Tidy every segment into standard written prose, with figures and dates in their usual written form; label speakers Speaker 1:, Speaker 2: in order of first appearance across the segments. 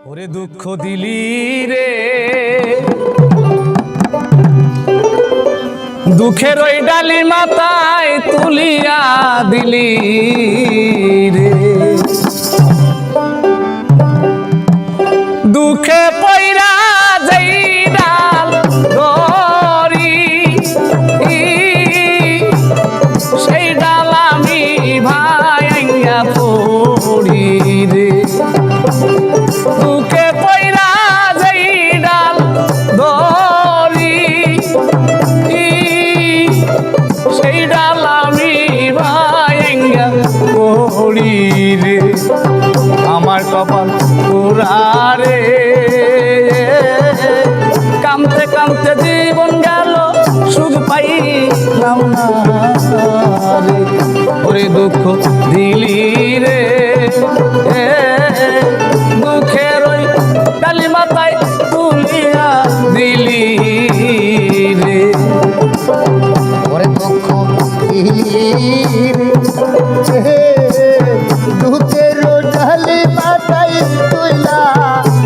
Speaker 1: ওরে দুঃখ দিলি রে, দুঃখের ওই ডালি মাথায় তুলিয়া দিলি রে, দুঃখে পয়রা যাই ডাল ধরি, সেই ডাল আমি ভাঙিয়া পড়ি রে, দুঃখে পয়রা যাই ডাল ধরি, সেই ডাল আমি ভাঙিয়া পড়ি রে, আমার কপাল পোড়া রে, কামতে কামতে জীবন গেল সুখ পাইলাম না রে, ওরে দুঃখ দিলি রে, দুঃখের ওই ডালি মাথায় তুলিয়া দিলি রে,
Speaker 2: ওরে দুঃখ দিলি রে, দুঃখের ডালি মাথায় তুইলা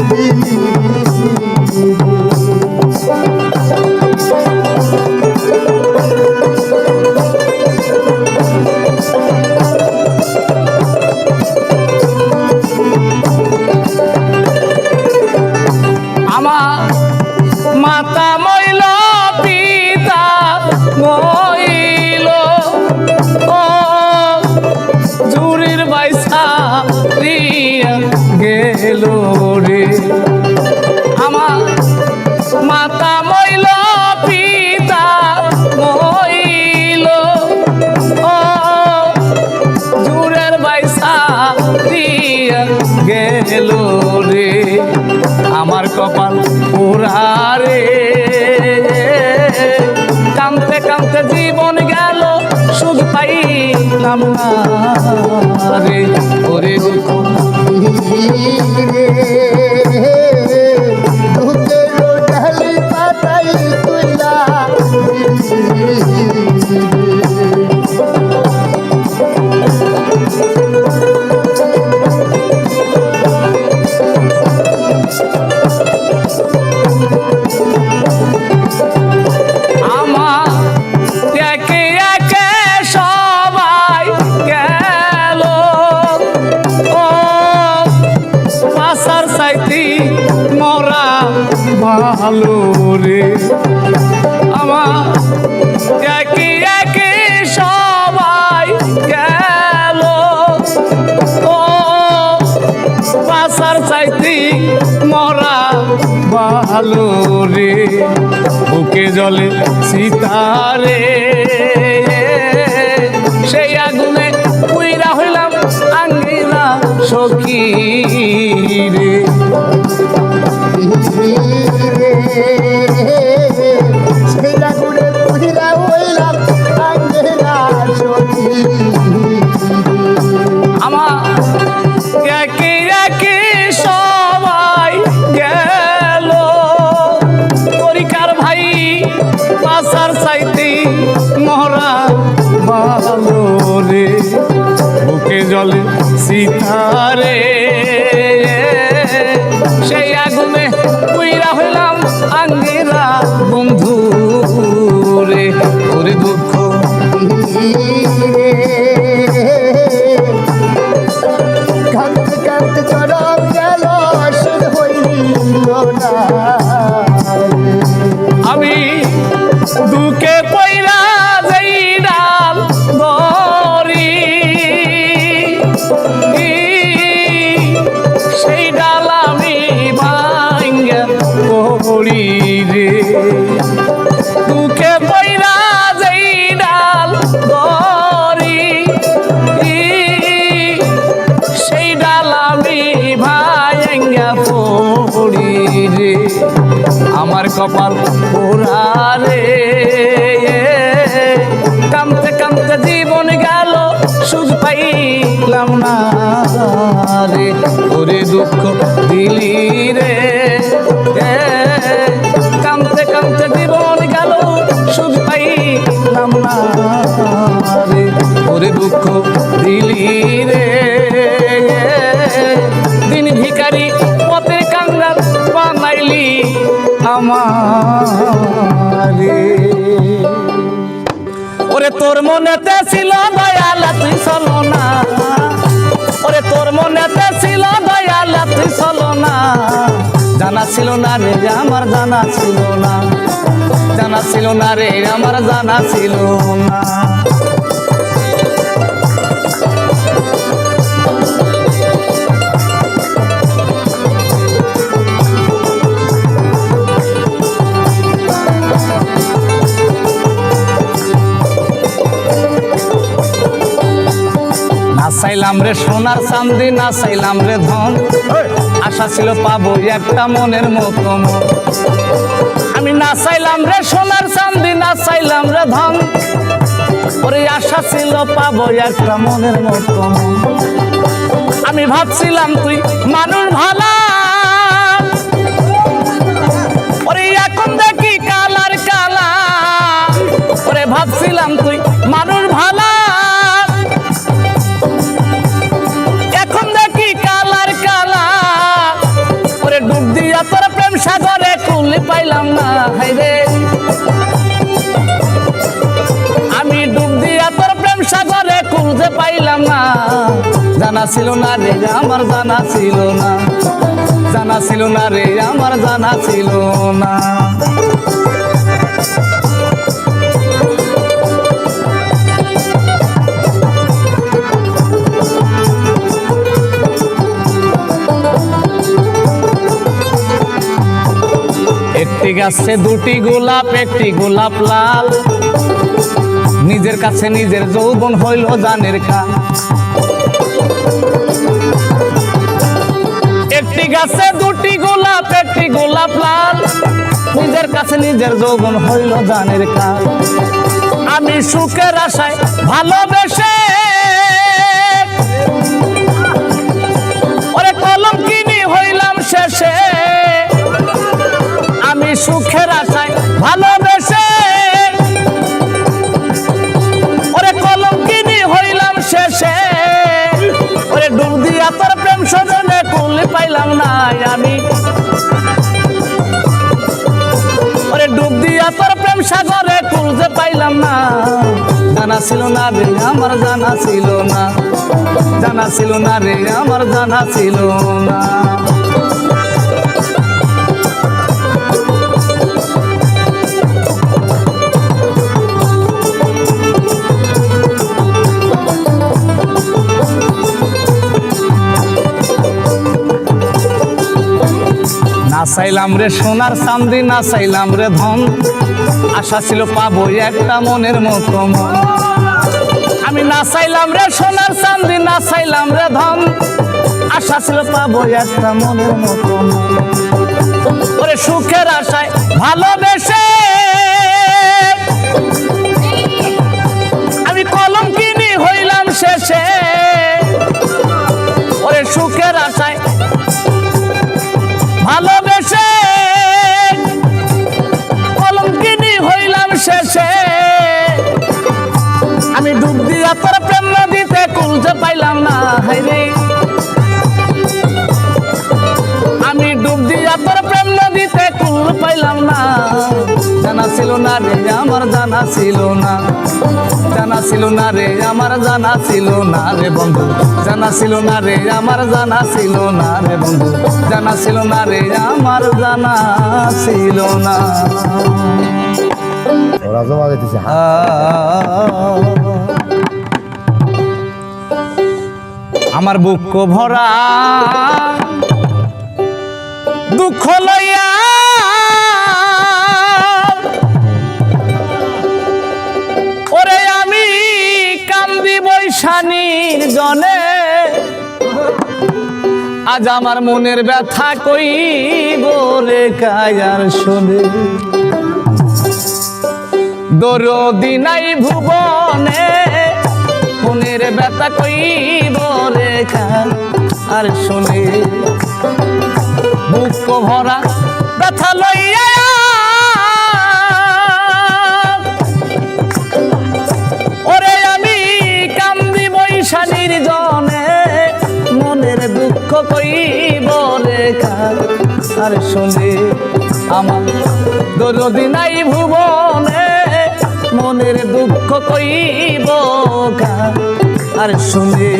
Speaker 2: দিলি।
Speaker 1: আমার মাতা মইল পিতা মইল, ও জুরির বাইসা রিয়া গেল রে, আমার মাতা মইল পিতা মইল, ও জুরের বাইসা রিয়া গেল রে, আমার কপাল পোড়া রে, কামতে কামতে জীবন গেল সুখ পাইলাম না রে, ওরে দুঃখ
Speaker 2: দিলি রে, দুঃখের ডালি মাথায় তুইলা দিলি।
Speaker 1: মরা ভালো রে, আমার একে একে সবাই গেল, ও পাশার চাইতে মরা ভালো রে, বুকে জলে সীতারে, সেই আগুনে পুইরা হইলাম আঙ্গিনা সখী রে, আমার একে একে সবাই গেল, পরিকার ভাই পাশার চাইতে মরা ভালো রে, বুকে জলে সীতারে, সেই আগুনে পুইরা হইলাম আঙ্গিরা বন্ধু রে, ওরে দুঃখ
Speaker 2: কাঁদতে কাঁদতে চরম গেল সুদ হইল না,
Speaker 1: আমি দুঃখে পয়রা যাই ডাল ধরি, সেই ডাল আমি ভাঙিয়া পড়ি রে, দুঃখে পয়রা যাই ডাল ধরি, সেই ডাল আমি ভাঙিয়া পড়ি রে, আমার কপাল পোড়া রে, কামতে কামতে জীবন গেল সুখ পাইলাম না রে, ওরে দুঃখ দিলি রে, কামতে কামতে জীবন গেল সুখ পাইলাম না রে, ওরে দুঃখ দিলি রে, দিন ভিখারি পথ জগতের কাঙ্গাল বানাইলি আমারে। ওরে তোর মনেতে ছিল দয়াল তুই চলো না, ওরে তোর মনেতে ছিল দয়াল তুই চলো না, জানা ছিল না রে আমার জানা ছিল না, জানা ছিল না রে আমার জানা ছিল না। নাচাইলাম রে সোনার চাঁদি, নাচাইলাম রে ধন, আশা ছিল পাবো একটা মনের মতো মন। আমি নাচাইলাম রে সোনার চাঁদি, নাচাইলাম রে ধন, ওরে আশা ছিল পাবো একটা মনের মতো মন। আমি ভাবছিলাম তুই মানুষ ভালা, ওরে এখন দেখি কালার কালা, ওরে ভাবছিলাম তুই মানুষ ভালা, তোর প্রেম সাগরে কুল পাইলাম না হাইরে। আমি ডুব দিয়া তোর প্রেম সাগরে কুল যে পাইলাম না, জানা ছিল না রে আমার জানা ছিল না, জানা ছিল না রে আমার জানা ছিল না। একটি গাছে দুটি গোলাপ, একটি গোলাপ লাল, নিজের কাছে নিজের যৌবন হইল জানের কাল। একটি গাছে দুটি গোলাপ, একটি গোলাপ লাল, নিজের কাছে নিজের যৌবন হইল জানের কাল। আমি সুখের আশায় ভালোবেসে ওরে কলম কিনি হইলাম শেষে। আমি সুখের আশায় ভালোবেসে ওরে কলম কিনি হইলাম শেষে, ওরে ডুব দিয়া তোর প্রেম সজনে কুল পাইলাম না আমি, ওরে ডুব দিয়া তোর প্রেম সাগরে কুল যে পাইলাম না, জানা ছিল না রে আমার জানা ছিল না, জানা ছিল না রে আমার জানা ছিল না। নাচাইলাম রে সোনার চাঁদি, নাচাইলাম রে ধন, আশা ছিল পাবো একটা মনের মতো মন। আমি নাচাইলাম রে সোনার চাঁদি, নাচাইলাম রে ধন, আশা ছিল পাবো একটা মনের মতো মন। ওরে সুখের আশায় ভালোবেসে আমি কলম কিনি হইলাম শেষে, ওরে সুখের আশায় ভালোবেসে কলম কিনি হইলাম শেষে। আমি ডুব দিয়া তোর প্রেম নদীতে কুল যে পাইলাম না হাইরে। আমি ডুব দিয়া তোর প্রেম নদীতে কুল পাইলাম না, জানা ছিল না রে আমার জানা ছিল না, জানা ছিল না রে আমার জানা ছিল না রে বন্ধু, জানা ছিল না রে আমার জানা ছিল না রে বন্ধু, জানা ছিল না রে আমার জানা ছিল না।
Speaker 2: ওরা জমা দিতেছে
Speaker 1: আমার বুক ভরা দুঃখ লইয়া ওরে আমি কান্দি বৈশানীর জনে। আজ আমার মনের ব্যথা কইব রে কায়ার শোনে, দরদি নাই ভুবনে মনের ব্যথা কইব রে কায়ার শোনে। বুক ভরা ব্যথা লইয়া ওরে আমি কান্দি বৈশানীর জনে, মনের দুঃখ কইব রে রেখা আর শুনে আমার দরদি নাই ভুবনে মনের দুঃখ কইব কার আর শুনে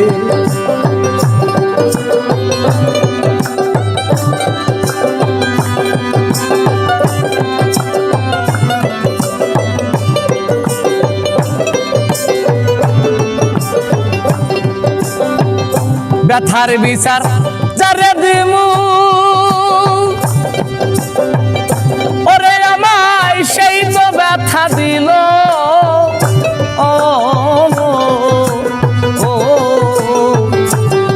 Speaker 1: ব্যথার বিচার যারে দিমু ওরে আমায় সেই তো ব্যথা দিল ও ও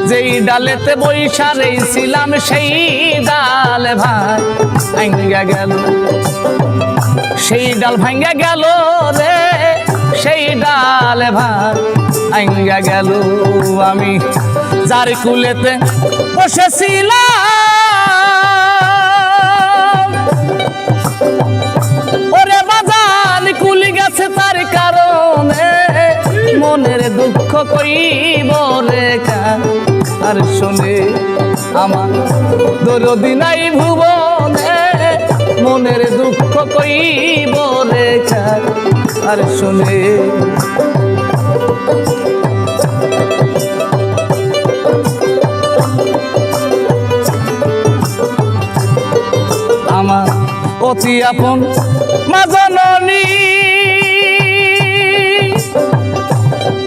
Speaker 1: যেই ডালেতে বৈশা ছিলাম সেই ডাল ভাই ভাঙ্গা গেল সেই ডাল ভাঙ্গা গেল রে সেই ডাল ভাই ভাঙ্গা গেল আমি যার কুলেতে বসেছিলাম ওরে বাজান কুলি গেছে তার কারণে মনের দুঃখ কইব রেখা আর শুনে আমার দরদি নাই ভুবনে মনের দুঃখ কইব রেখা আর শুনে আমার অতি আপন মা জননী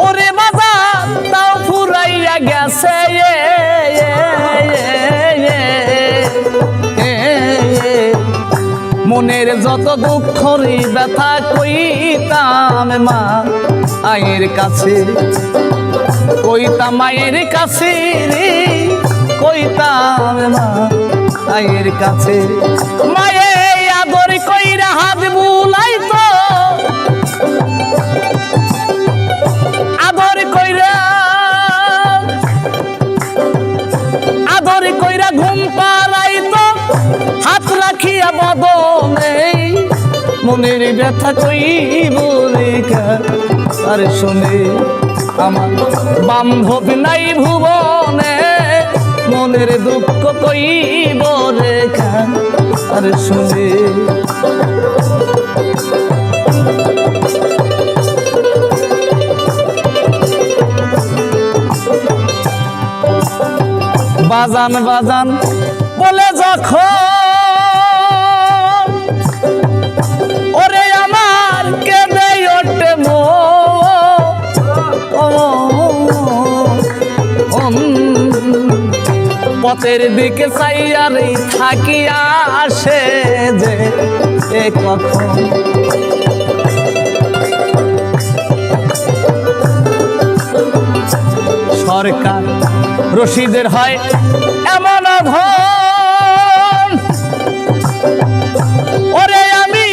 Speaker 1: ওরে বাজার তাও ফুরাইয়া গেছে মনের যত দুঃখরি ব্যথা কইতাম মা আয়ের কাছে কইতাম মায়ের কাছে রে কইতাম মা আয়ের কাছে মায়ে আদর কইরা হাত বুলাইতো আদর কইরা ঘুম পাড়াইতো হাত রাখিয়া বদনে মনের ব্যথা কইব রেখা আর শুনে আমার বান্ধব নাই ভুবনে মনের দুঃখ কইব রেখা আর শুনে বাজান বাজান বলে যখন ওরে আমার কেঁদে ওঠে পথের দিকে চাইয়ারে থাকি আসে যে কখন সরকার রশিদের হয় এমন ধন ওরে আমি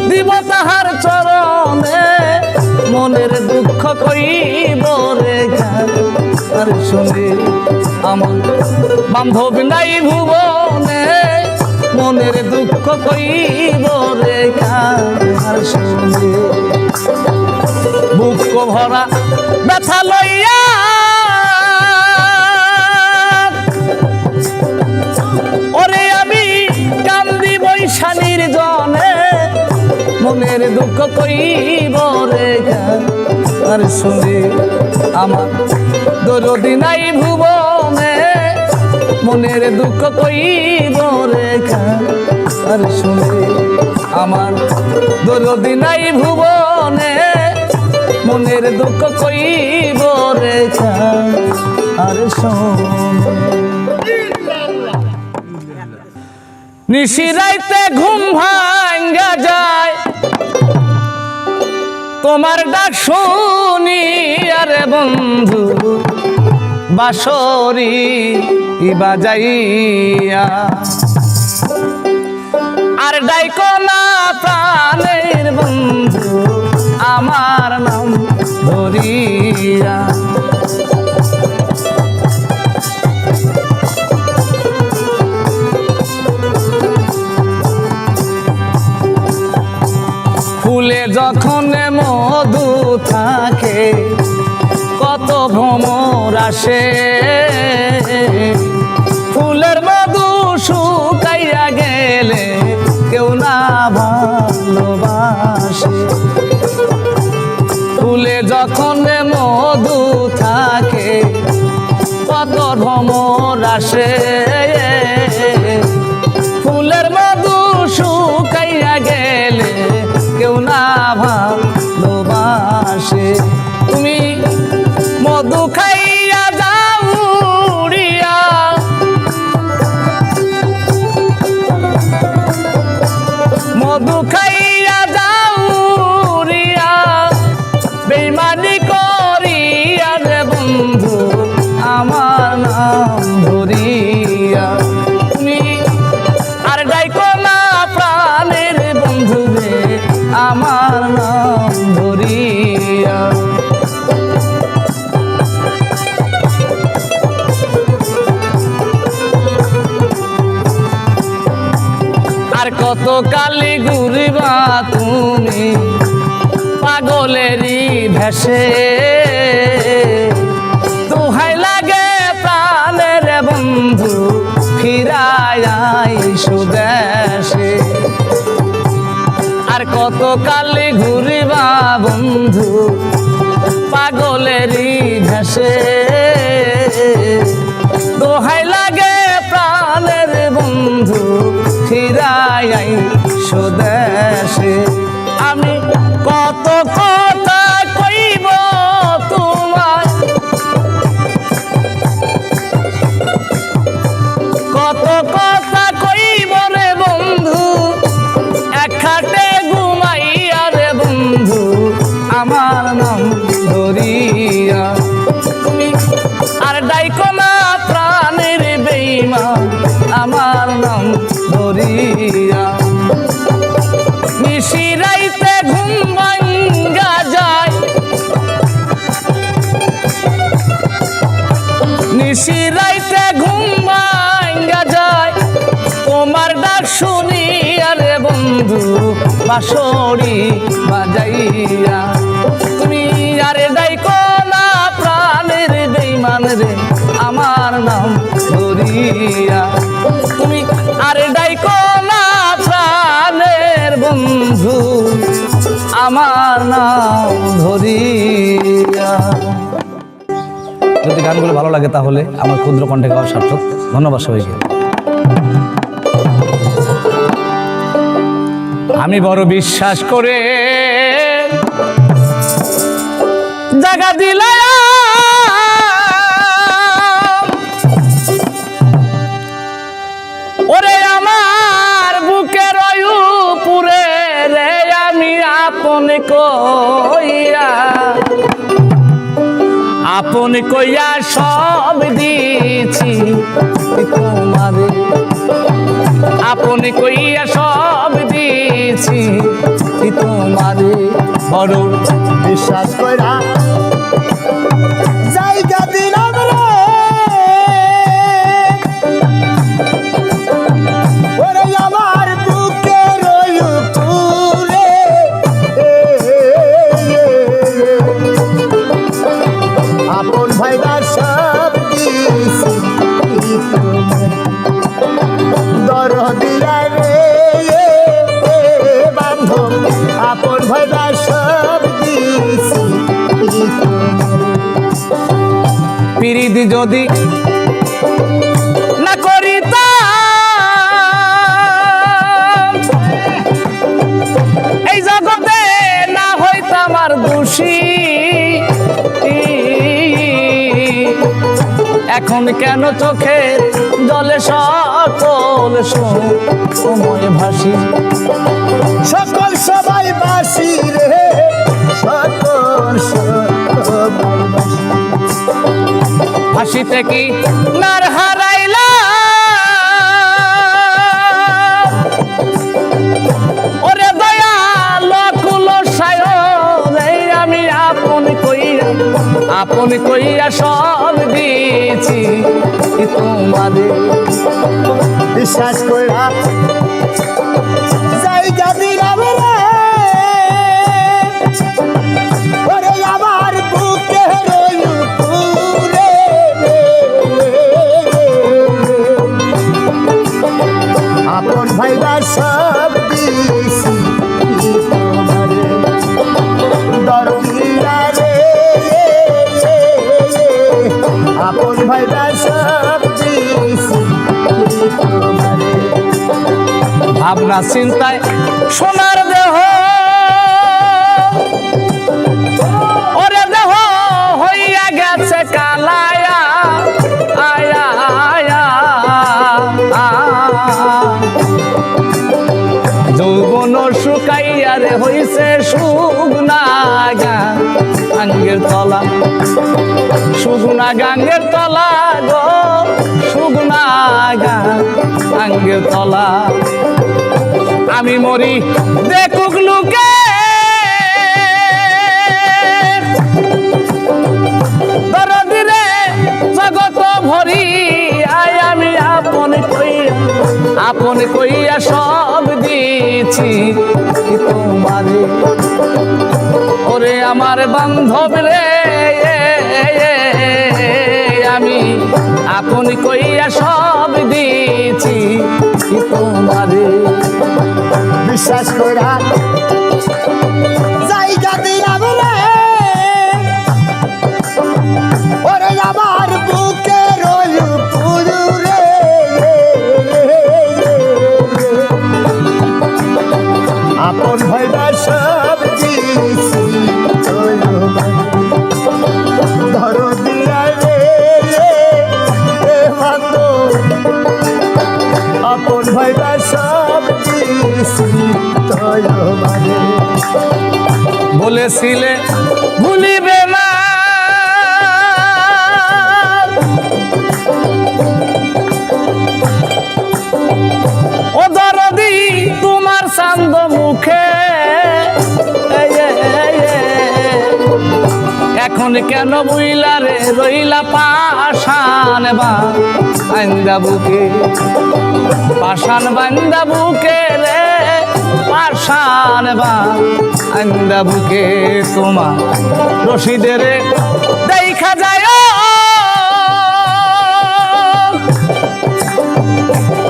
Speaker 1: দিব তাহার চরণে মনের দুঃখ কইব রেখা আর শুনে আমার বান্ধব নাই ভুবনে মনের দুঃখ কইব রেখা আর শুনে বুক ভরা ব্যথা লইয়া ওরে আমি কান্দি বৈশানীর জনে মনের দুঃখ কইব রেখা আর শুনে আমার দরদি নাই ভুবনে মনের দুঃখ কইব রেখা আর শুনে আমার দরদি নাই ভুবনে মনের দুঃখ কইব রেখা আর শুনে নিশিরাইতে ঘুম ভাঙ্গা যায় তোমার ডাক শুনি আরে বন্ধু বাঁশরি বাজাইয়া আর ডাইকো না প্রাণের বন্ধু আমার নাম ধরিয়া ফুলে যখন মধু থাকে কত ভ্রমর আসে ফুলের মধু ভালোবাসে। ফুলে যখন মধু থাকে কত ভ্রমর আসে, ফুলের মধু শুকাইয়া গেলে কেউ না ভালোবাসে। তুমি মধু খাইয়া যাও উড়িয়া, মধু খাইয়া যাও উড়িয়া, বেইমানি করিয়া রে বন্ধু আমার নাম ধরিয়া। তুমি আর ডাইকো না প্রাণের বন্ধু রে আমার নাম ধরিয়া। আর কত কালি ঘুরিবা তুমি পাগলেরই ভেসে, দোহাই লাগে প্রাণের বন্ধু ফিরায় সুদেশে। আর কত কালি ঘুরিবা বন্ধু পাগলেরই ভেসে, দোহাই লাগে প্রাণের বন্ধু ফিরায় সুদেশে। আমি কত কথা কইব তোমার, কত কথা কইব রে বন্ধু এক খাটে ঘুমাইয়া রে বন্ধু আমার নাম ধরিয়া। তুমি আর ডাইকো না প্রাণের বেঈমান আমার নাম ধরিয়া। নিশিরাইতে ঘুম ভাঙ্গা যায়, নিশিরাইতে ঘুম ভাঙ্গা যায় তোমার ডাক শুনিয়া রে বন্ধু বাঁশরি বাজাইয়া। তুমি আরে ডাইকো না প্রাণের বেঈমান রে আমার নাম ধরিয়া। তুমি আরে ডাইকো না প্রাণের বন্ধু আমার নাম ধরিয়া। যদি গানগুলো ভালো লাগে তাহলে আমার ক্ষুদ্র কণ্ঠে গাওয়া সার্থক। ধন্যবাদ সবাইকে। আমি বড় বিশ্বাস করে জায়গা দিলাম, ওরে আমার বুকের উপরে রে আমি আপন কইয়া, আপন কইয়া সব দিয়েছি তোমারে, আপন কইয়া সব দিয়েছি তোমারে। বড়
Speaker 2: বিশ্বাস কইরা জায়গা দিলাম রে, ওরে আমার বুকের উপরে আপন ভাইরা সব দিছি দরদিয়া রে বান্ধব, আপন ভাইরা সব দিছি
Speaker 1: পিরিতি যদি না করিতাম এই জগতে না হইতাম আর দোষী। এখন কেন চোখে জলে সকল সময় ভাসি,
Speaker 2: সকল সবাই বাসি রে, সকল সবাই বাসি।
Speaker 1: হাসিতে কি নার হারাইলা ওরে দয়াল কুল সায়ন, আমি আপন কইয়া, আপন কইয়া সব দিয়েছি তোমাদের।
Speaker 2: বিশ্বাস কইরা জায়গা দিলাম রে, ওরে আমার বুকের উপরে আপন ভাইরা সব দিছি তোমারে দরদিরা রে আপন ভাইরা সব দিছি তোমারে
Speaker 1: ভাবনা চিন্তায় সোনার দেহ ওরে দেহ হইয়া গেছে কালায়া আয়া আয়া যৌবন শুকাইয়া রে হইছে শুকনা গাঙ্গের তলা শুকনা গাঙ্গের তলা গো শুকনা গাঙ্গের তলা আমি মরি দেখুক লোকে দরদিরে জগত ভরি আয় আমি আপন কইয়া সব দিয়েছি তোমারে ওরে আমার বান্ধব রে আমি আপন কইয়া সব দিয়েছি তোমারে
Speaker 2: বিশ্বাস করা জায়গা দিলাম রে ওরে আমার বুকে রইল পুরু রে আপন ভাইরা সব দিছি ধরো দিয়া রে মাতো আপন ভাইরা সব দিছি তোমারে
Speaker 1: বলেছিলে ভুলিবে না ও দরদি তোমার চান্দ মুখে এখন কেন বুইলা রে রইলা পাশান বান্দা বুকে পাশান বান্দা বুকে রে পাশান বান্দা বুকে তোমার রশিদের দেখা যায়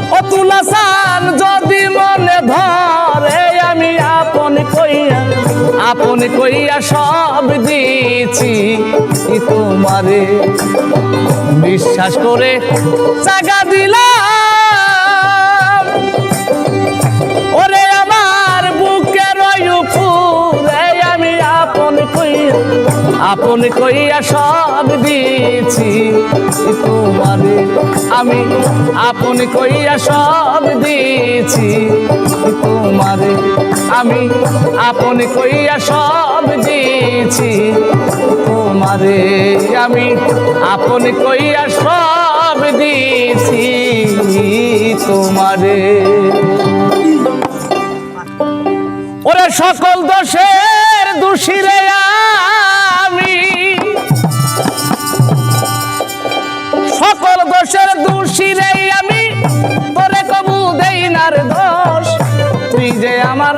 Speaker 1: ও তুলাসান যদি মনে ধরে আমি আপন কইয়া সব দিয়েছি তোমারে বিশ্বাস করে জাগা দিলাম ওরে আমার বুকের উপরে আমি আপন কইয়া সব দিয়েছি তোমারে আমি আপন কইয়া সব দিয়েছি তোমারে আমি আপন কইয়া সব দিয়েছি তোমারে আমি আপন কইয়া সব দিয়েছি তোমারে ওরে সকল দোষের দোষী রে আমি সকল দোষের দোষী রে আমি তোরে কবু দেই না রে দোষ তুই যে আমার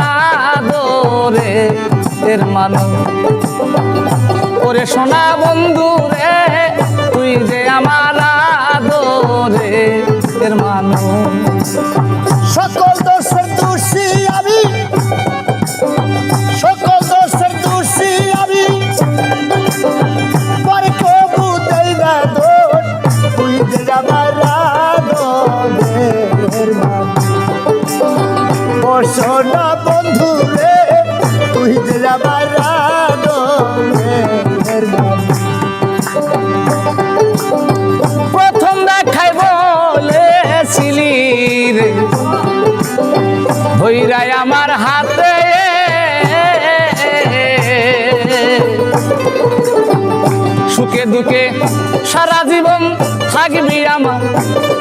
Speaker 1: আদরে এর মানুষ ওরে সোনা বন্ধু রে তুই যে আমার আদরে এর মানুষ
Speaker 2: সকল দোষের দোষী আমি সকল দোষের দোষী আমি পরে কবু দেই না দোষ তুই যে আমার আদরের মানুষ ও সোনা বন্ধু রে তুই যে আমার আদরের মানুষ
Speaker 1: প্রথম দেখাই বলেছিলি রে ভৈরাই আমার হাতে সুখে দুঃখে সারা জীবন থাকবি আমার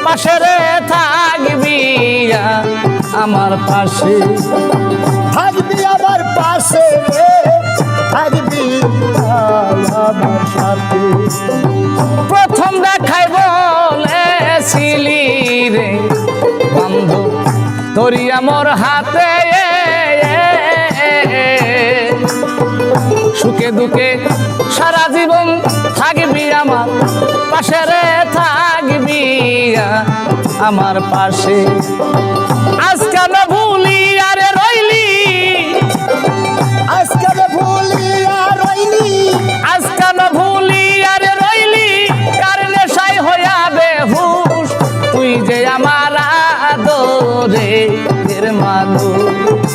Speaker 1: পাশে রে থাকবি আমার পাশে
Speaker 2: থাকবি আমার পাশে রে থাকবি আমার সাথে
Speaker 1: প্রথম দেখাই বলেছিলি রে বন্ধু তোরি আমার হাতে সুখে দুঃখে সারা জীবন থাকবি আমার পাশে রে থাকবি আমার পাশে আজ কেন ভুলি আরে আদরে এর মানুষ।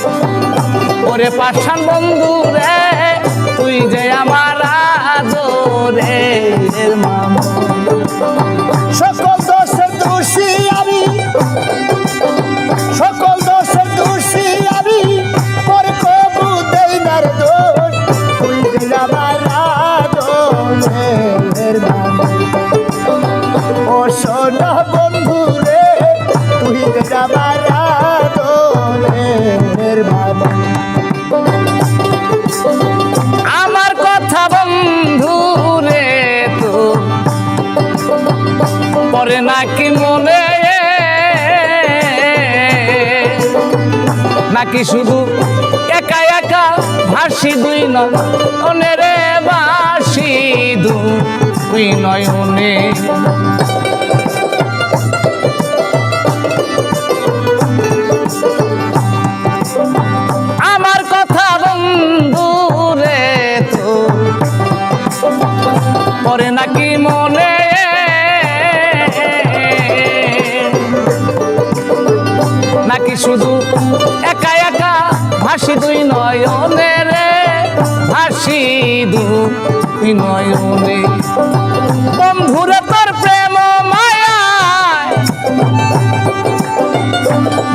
Speaker 1: ওরে পাষাণ বন্ধু রে তুই যে আমার আদরের মানুষ।
Speaker 2: সকল দোষের দোষী আমি, সকল দোষের দোষী আমি, পর কবু দেই না রে দোষ, তুই যে আমার আদরের মানুষ। ও সোনা বন্ধু রে তুই যে আমার আদরের মানুষ।
Speaker 1: আমার কথা বন্ধু রে তো পরে নাকি মনে, নাকি শুধু একা একা ভাসি দুই নয়নে রে, ভাসি দুই নয়নে। আমার কথা বন্ধু রে তো পরে নাকি মনে, নাকি শুধু একা একা ভাসি দুই নয়নে রে, ভাসি দুই নয়নে। বন্ধুরে তোর প্রেম মায়ায়,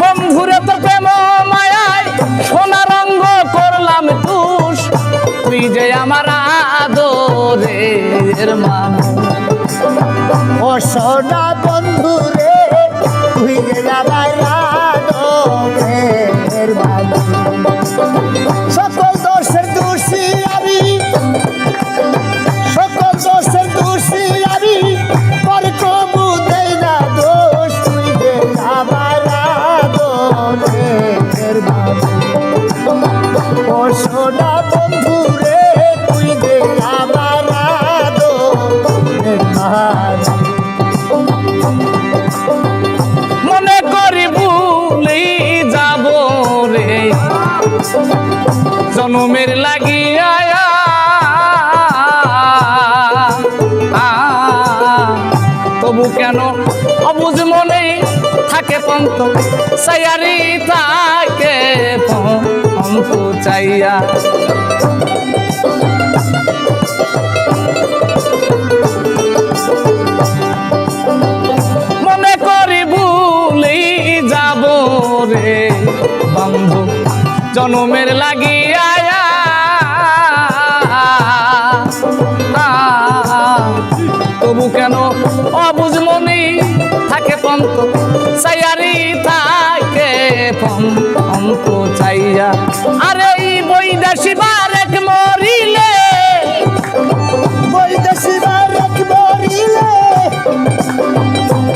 Speaker 1: বন্ধুরে তোর প্রেম মায়ায় সোনা রঙ্গ করলাম তুষ, তুই যে আমার আদরের মানুষ।
Speaker 2: ও সোনা বন্ধু রে তুই যে আমার আদরের মানুষ। সকল দোষের দোষী আমি, সকল দোষের দোষী আমি, পর কবু দেই না দোষ, তুই যে আমার আদরের মানুষ। ও সোনা বন্ধু রে তুই যে আমার আদরের মানুষ।
Speaker 1: মনে করি ভুলি যাব রে জনমের লাগিয়া, তবু কেন অবুঝ মনে থাকে পন্ত সায়ারি, থাকে পন্ত চাইয়া। মনে করি ভুলি যাব রে বন্ধু জনমের লাগিয়া, তবু কেন অবুঝ মনে থাকে পন্ত সায়ারি, থাকে পন্ত চাইয়া। আরে এই বৈদেশি বারেক মরিলে,
Speaker 2: বৈদেশি বারেক মরিলে,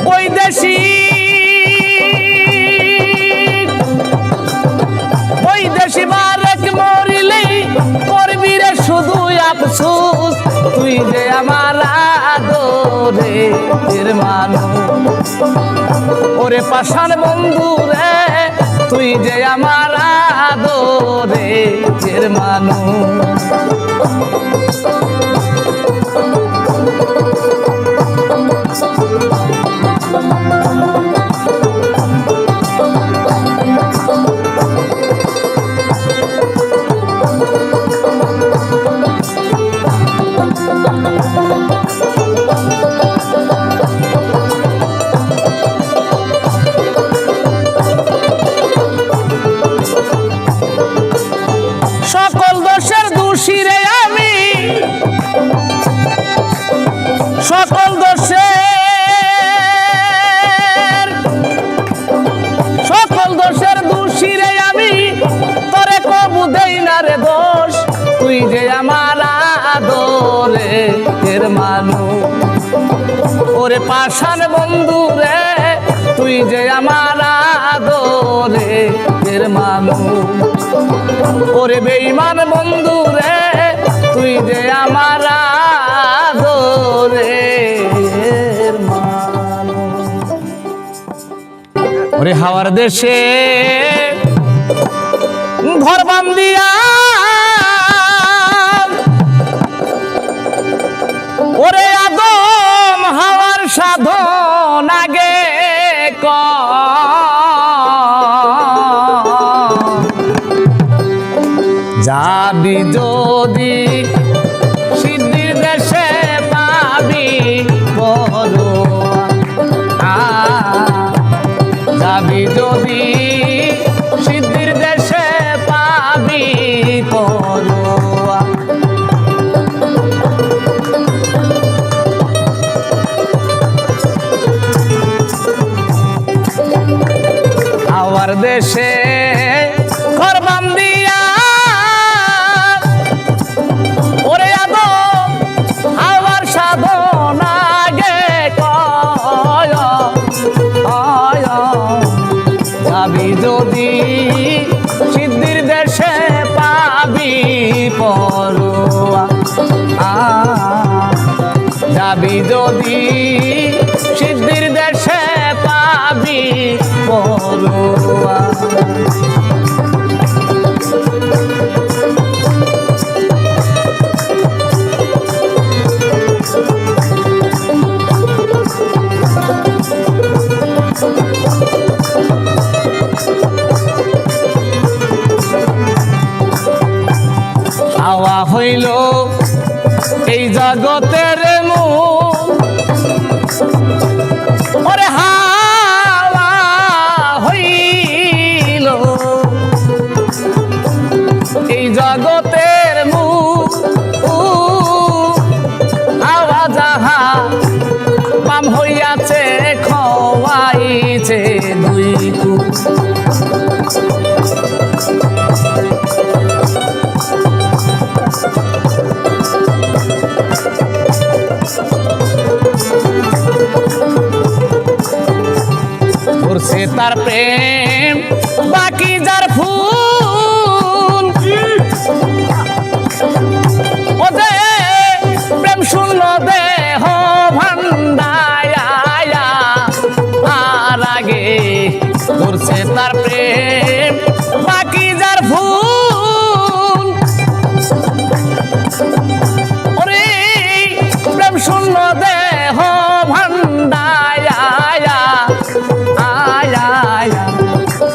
Speaker 1: বৈদেশি বৈদেশি বারেক মরিলে করবি রে শুধু আফসোস, তুই যে আমার আদরের মানুষ। ওরে পাষাণ বন্ধু রে তুই যে আমার আদরের মানুষ। সকল দোষের দোষী রে আমি, সকল দোষের দোষী রে আমি, তোরে কবু দেই না রে দোষ, তুই যে আমার আদরের মানুষ। ওরে পাষাণ বন্ধু রে তুই যে আমার আদরের মানুষ। ওরে বেঈমান বন্ধু রে তুই যে আমার আদরের মানুষ। ওরে হাওয়ার দেশে ঘর বান্দিয়া, ওরে আদম হাওয়ার সাধন আগে কর, যাবি যদি সিদ্ধির দেশে পাবি পরোয়া যাবি যদি সিদ্ধির দেশে পাবি পরোয়া আমার দেশে ঘর বান্দিয়া ওরে আদম আমার সাধনা গে কয় যাবি যদি সিদ্ধির দেশে পাবি পরোয়া যাবি যদি সিদ্ধির দেশে পাবি পরোয়া হাওয়া হইল এই জগতের মূল ওরে হাওয়া হইল এই জগতের মূল হাওয়া যাহা পাম হইয়াছে খওয়াইছে দুই কুল করছে তার প্রেম বাকি যার ফুল ও যে প্রেম শূন্য দেহ ভান্ডায়া আর আগে করছে তার প্রেম বাকি যার ফুল ওরে প্রেম শূন্য দেহ ভান্ডায়া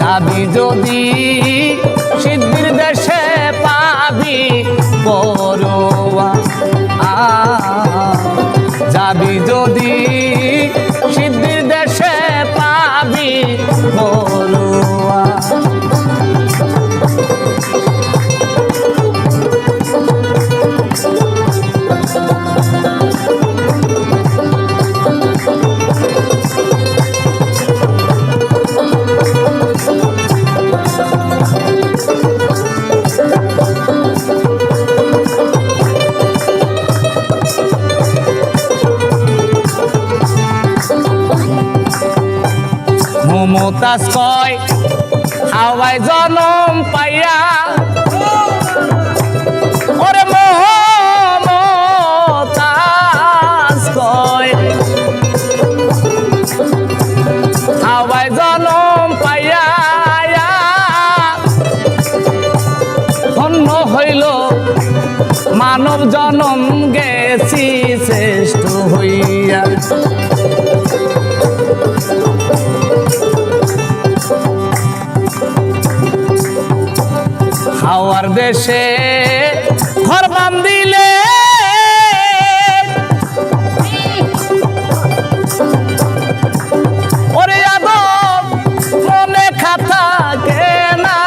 Speaker 1: যাবি যদি সিদ্ধির দেশে পাবি পরোয়া যাবি যদি সিদ্ধির দেশে পাবি পরোয়া মমতাজ কয় হাওয়ায় জনম পাইয়া ওরে মমতাজ কয় হাওয়ায় জনম পাইয়া ধন্য হইল মানব জনম গেছি শ্রেষ্ঠ হইয়া হাওয়ার দেশে ঘর বান্দিলে ওরে আদম মনে খাতা কে না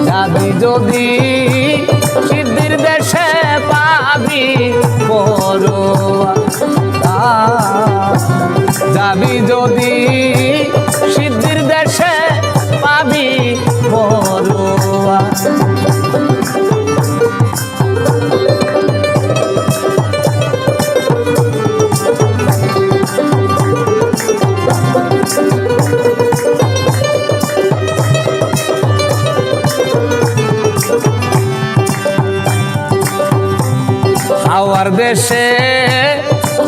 Speaker 1: যাবি যদি সিদ্ধির দেশে পাবি পরোয়া যাবি যদি সিদ্ধির দেশে পাবি পরোয়া হাওয়ার দেশে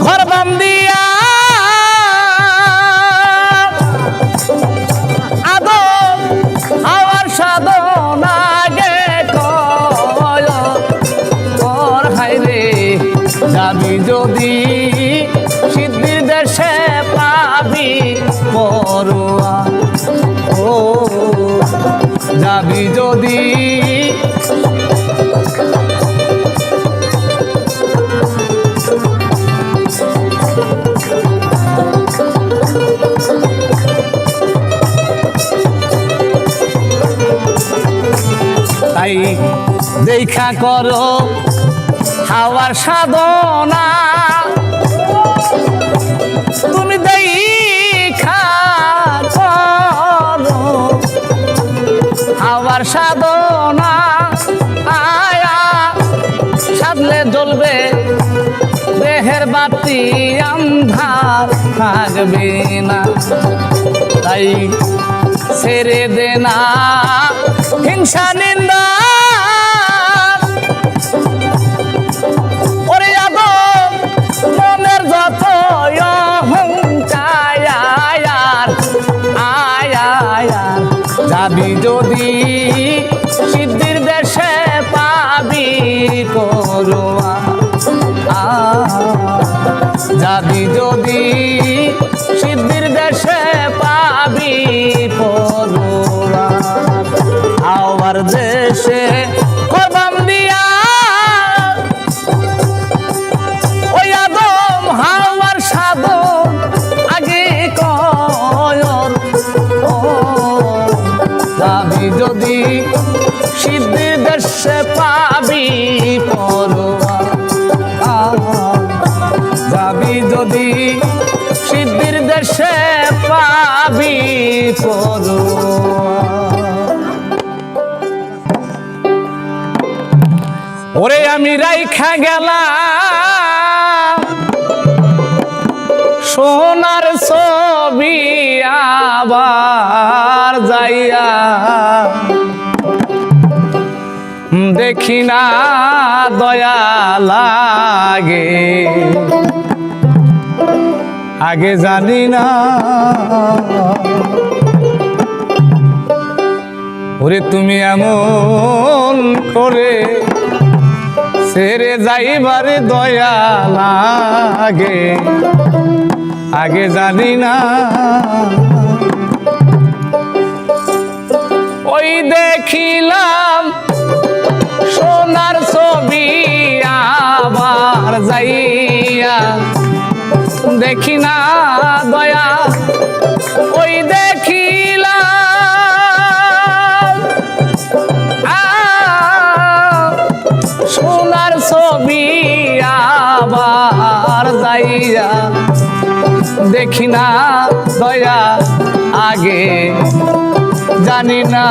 Speaker 1: ঘর বান্দিয়া আদম হাওয়ার সাধনা গে কর হাইরে যাবি যদি সিদ্ধির দেশে পাবি পরোয়া ও যাবি যদি তাই দেখা করো হাওয়ার সাধনা তুমি দেখা করো হাওয়ার সাধনা আয়া সাধলে জ্বলবে দেহের বাতি আন্ধার থাকবে না তাই ছেড়ে দে না হিংসা নিন্দা ওরে আদম মনের যত অহংকার আয়ার যাবি যদি সিদ্ধির দেশে পাবি করোয়া যাবি যদি সিদ্ধির দেশে পাবি করোয়া আমার দেশে করবাম দিয়া ওই আদম হাওয়ার সাধন আগে কয়র যাবি যদি সিদ্ধির দেশে পাবি পরোয়া যাবি যদি সিদ্ধির দেশে পাবি পরোয়া ওরে আমি রাইখা গেলাম সোনার ছবি আবার যাইয়া দেখি না দয়া লাগে আগে জানি না ওরে তুমি এমন করে ছেড়ে যাইবার দয়া লাগে আগে জানি না ওই দেখিলাম সোনার ছবি আবার যাইয়া দেখি না দয়া ওই দেখিলাম সোনার ছবি আবার যাইয়া দেখি না দয়া আগে জানি না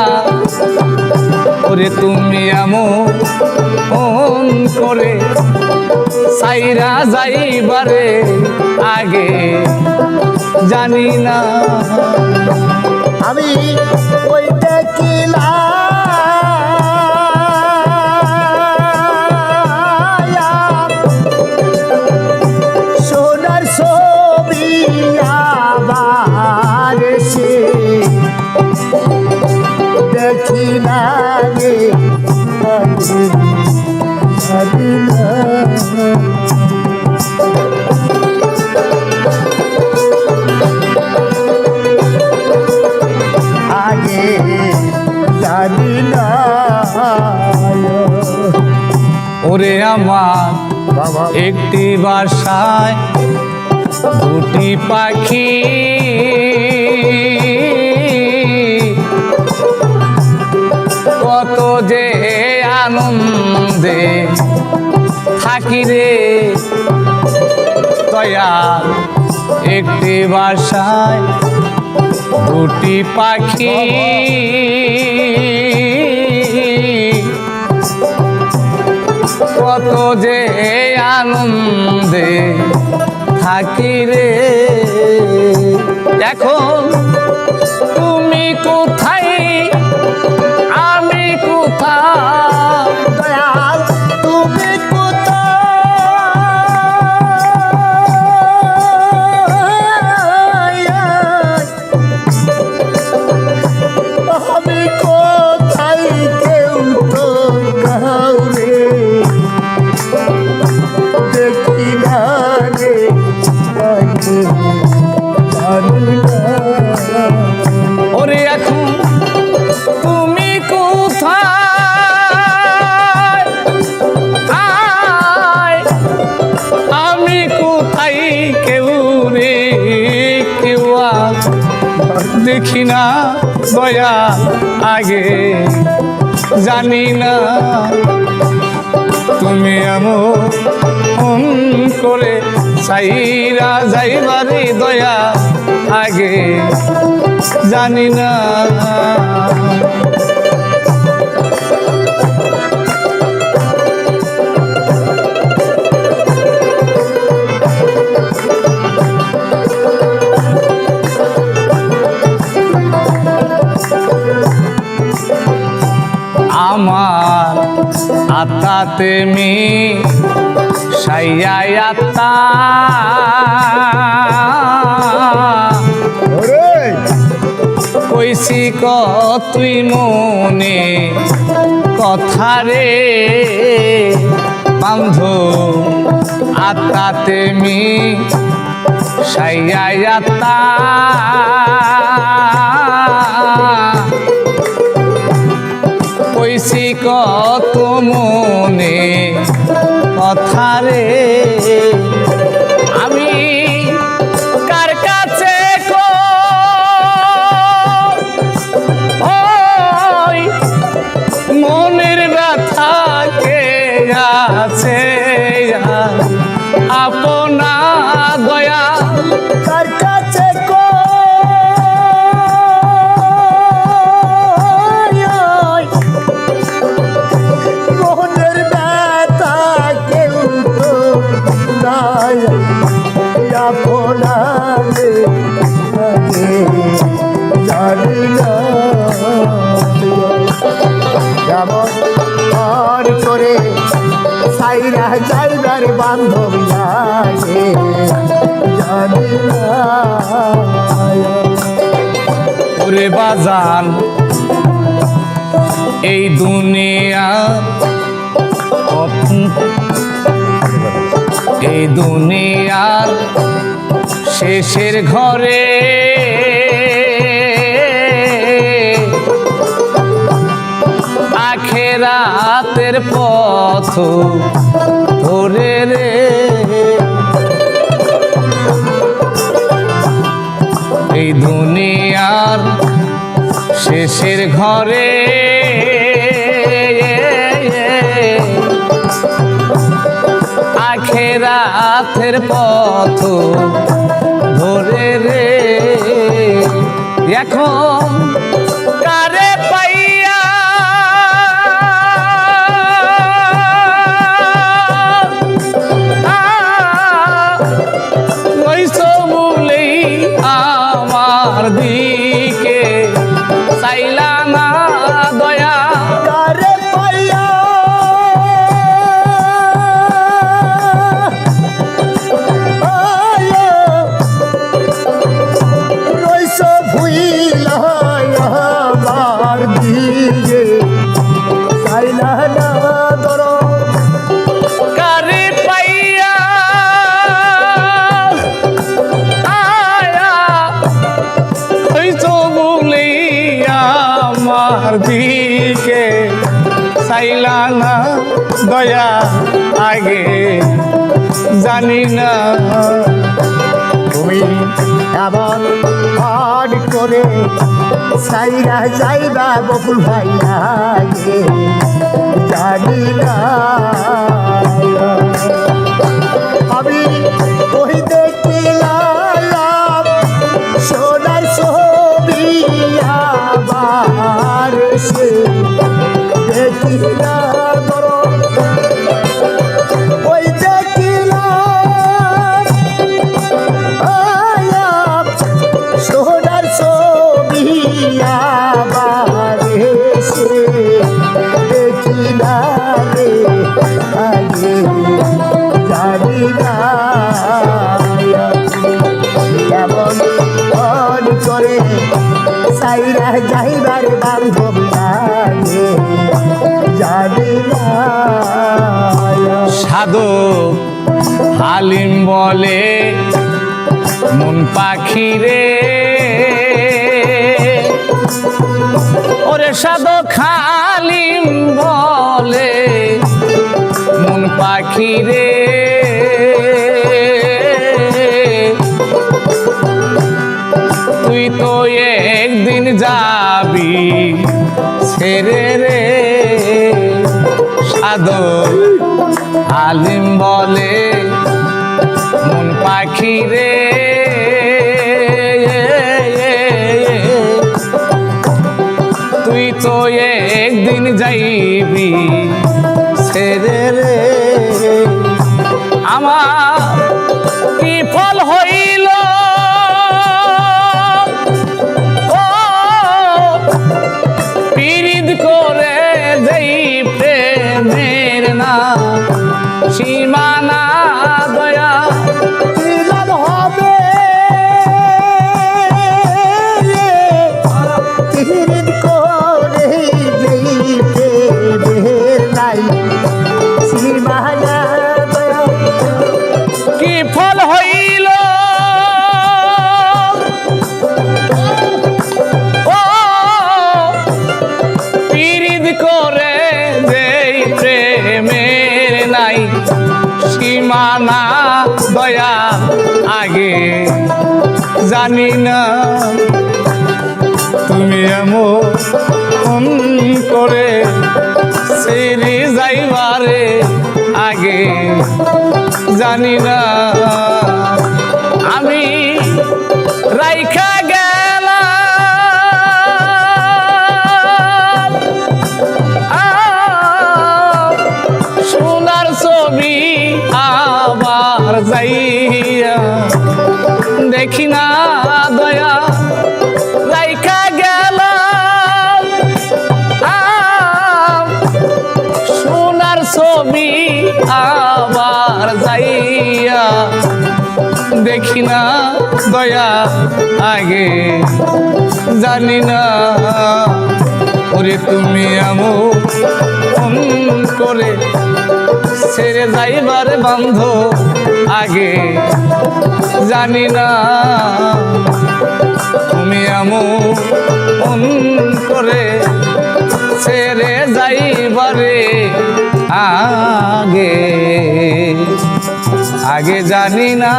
Speaker 1: ওরে তুমি এমন করে সাইরা যাইবারে আগে জানি না
Speaker 2: আমি ওই দেখিলাম সোনার ছবি আবার সে দেখি না রে আগে জানি না
Speaker 1: ওরে আমার
Speaker 2: বাবা
Speaker 1: একটি বাসায় দুটি পাখি কত যে আনন্দে থাকি রে দয়া একটি বাসায় দুটি পাখি কত যে আনন্দে থাকি রে এখন তুমি কোথায় আমি কোথায়
Speaker 2: দয়াল তুমি কোথায় আমি কোথায় কেউ তো কাউরে দেখি না রে জানি না
Speaker 1: ওরে এখন দেখি না দয়া আগে জানি না তুমি এমন করে সাইরা যাইবারে দয়া আগে জানি না আমার আত্মাতে মি সাইয়া আত্মা কইছি তুই মনে কথা রে বান্ধু আত্মাতে মি সাইয়া আত্মা কইছি কত মনে কথা রে আমি কার কাছে ওই মনের ব্যথা কে আছে আপনা দয়া
Speaker 2: কার কাছে মোহনের ব্যথা কেউ তো নাই আপনারে জানি না যেমন আর করে সাইরা যাইবার বান্ধব লাগে জানি না
Speaker 1: ওরে বাজান এই দুনিয়া এই দুনিয়ার শেষের ঘরে আখেরাতের পথ ধরে রে এই দুনিয়ার শেষের ঘরে আখেরাতের পথ ধরে রে এখন কারে পাইয়া ওইসো বলেই আমার দিকে চাইলা না দয়া
Speaker 2: কারে পাইয়া রইস ভুইলা আমার দিকে চাইলা না দর
Speaker 1: কারে পাইয়া আয়া ওইসো বলেই আমার দিকে চাইলা না দয়া আগে জানি না
Speaker 2: তুমি এমন পাঠ করে সাইরা যাইবা বকুল ভাই আগে জানি না আমি ওই দেখিলাম সোনার ছবি আবার সে দেখি না ধরো ওই দেখিলাম সোনার ছবি আবার সে দেখি না রে আগে জানি না কেমন মন করে সাইরা যাইবার বান্ধব লাগে জানি না
Speaker 1: সাধক হালিম বলে মন পাখি রে ওরে সাধক হালিম বলে মন পাখি রে তুই তো যাবি ছেড়ে রে সাধক আলিম বলে মন পাখি রে তুই তো একদিন যাইবি ছেড়ে রে আমার কি ফল হইল ও পীড়িত করে যেই প্রেমের না সীমানা দয়া
Speaker 2: মিলন হবে তিরিদ করে যেইতে বের নাই সীমানা দয়া
Speaker 1: কি ফল হইল ও পীড়িত করে যেই প্রেমের নাই সীমানা দয়া আগে জানি না তুমি এমন করে সেরে যাইবারে আগে জানি না আমি রাইখা গেলাম সোনার ছবি আবার যাইয়া দেখি না দয়া রাইখা গেলাম সোনার ছবি আবার যাইয়া দেখি না দয়া আগে জানি না ওরে তুমি এমন করে ছেড়ে যাইবার বান্ধ আগে জানি না তুমি এমন করে ছেড়ে যাইবারে আগে আগে জানি না।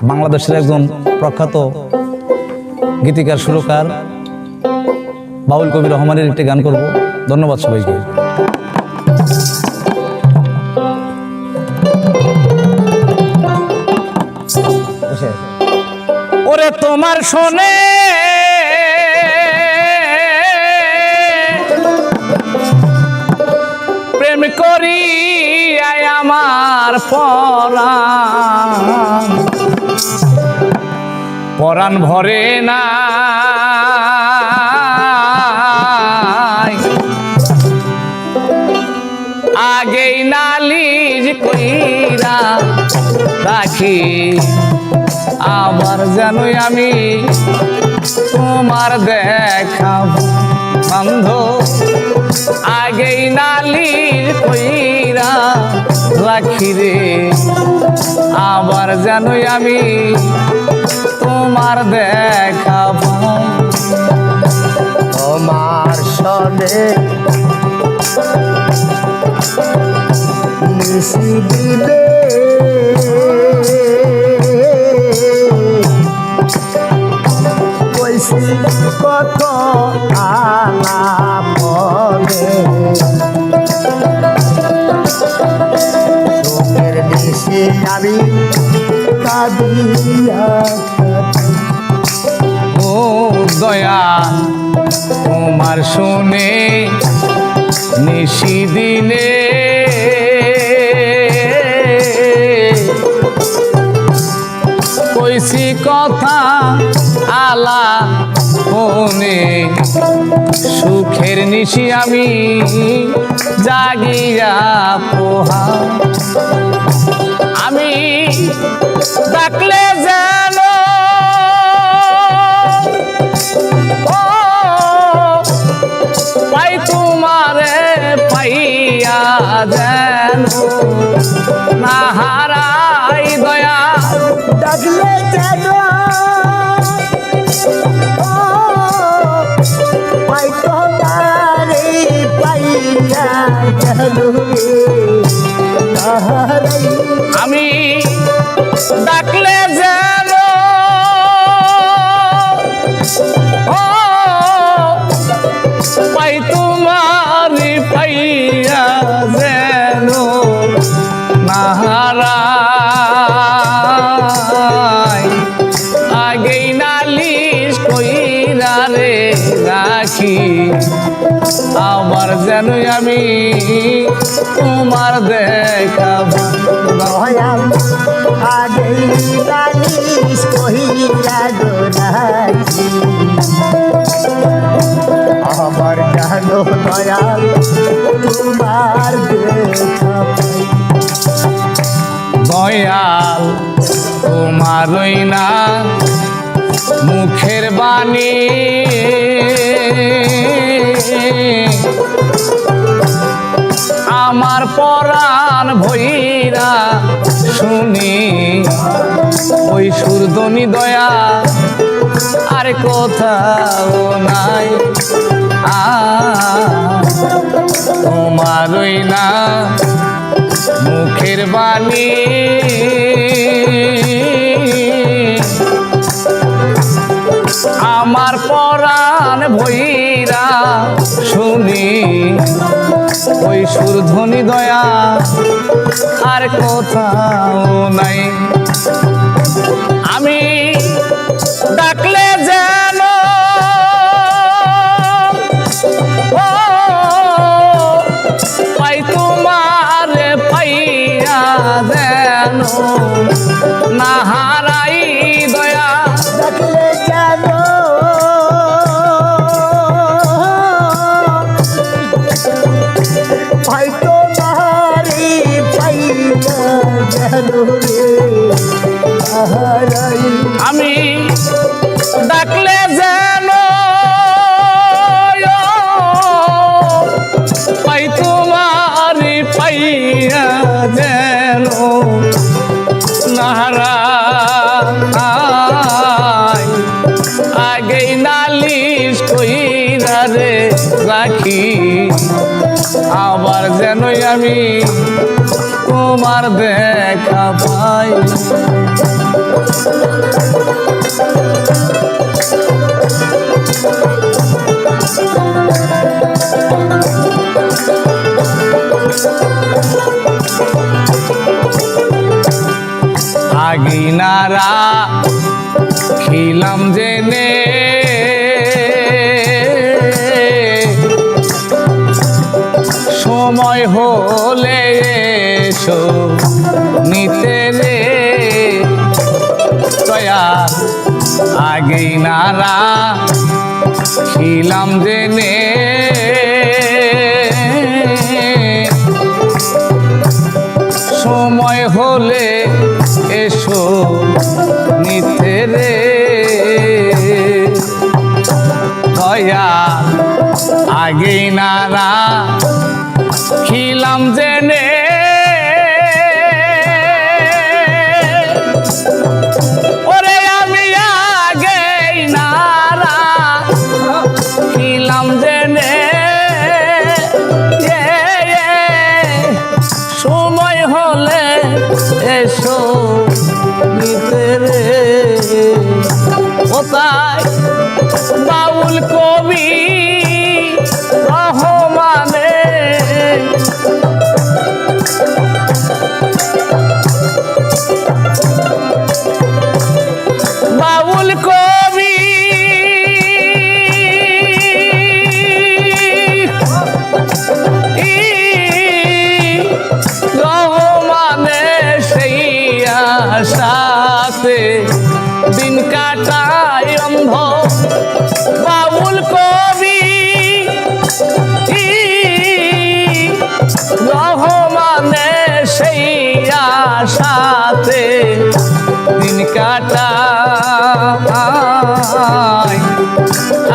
Speaker 1: বাংলাদেশের একজন প্রখ্যাত গীতিকার সুরকার বাউল কবি রহমানের একটি গান করব। ধন্যবাদ সবাইকে। ওরে তোমার শোনে প্রেম করি আয় আমার পরাণ পরাণ ভরে না আগেই নালিশ কইরা রাখি আবার জানো আমি তোমার দেখা বন্ধ আগেই নালিশ কইরা রাখি রে আবার জানো আমি তোমার দেখা
Speaker 2: তোমার সনে নিশি দিলে কইছি কত আলাপ চোখের নিশি আমি কাঁদিয়া
Speaker 1: ও দয়া তোমার শুনে নিশি দিনে কইছি কথা আলা মনে সুখের নিশি আমি জাগিয়া পোহা আমি ডাকলে যেন পাই তোমারে পাইয়া যেন না হারাই দয়া
Speaker 2: ডাকলে যেন পাই তোমারে পাইয়া যেন
Speaker 1: আমি ডাকলে যেন আবার যেন আমি তোমার দেখা
Speaker 2: দয়াল আগেই নালিশ কহিয়া গো রাখি আমার জানো দয়াল তোমার দেখা পাই।
Speaker 1: দয়াল তোমারই না মুখের বাণী আমার পরাণ ভৈরা শুনি ওই সুরধনি দয়া আর কোথাও নাই তোমারই না মুখের বাণী আমার পরাণ ভৈরা শুনি ওই সুরধ্বনি দয়া আর কোথাও নাই আমি ডাকলে যেন ও পাই তোমার পাইয়া যেন না হারাই দয়া
Speaker 2: ডাকলে জানো ভাই তোমারি পাইয়া জানো রে আহারাই
Speaker 1: আমি ডাকলে যেন পাই তোমারি পাইয়া যেন নাহারাই আগেই নালিশ কইরা রে রাখি আবার যেন আমি তোমার দেখা পাই আগিনারা খিলাম জেনে সময় হলে এসো নিতে রে দয়া আগিনারা খিলাম জেনে সময় হলে এসো নিতে রে দয়া আগে নারা খিলাম জেনে ওরে আমি আগে নারা খিলাম জেনে সময় হলে এসো নিতে রে ও তাই বাউল কবি রহমানে বাউল কবি রহমানে সেই আশাতে দিন কাটায় অন্ধ বাউল কবি রহমানে সেই আশাতে দিন কাটায়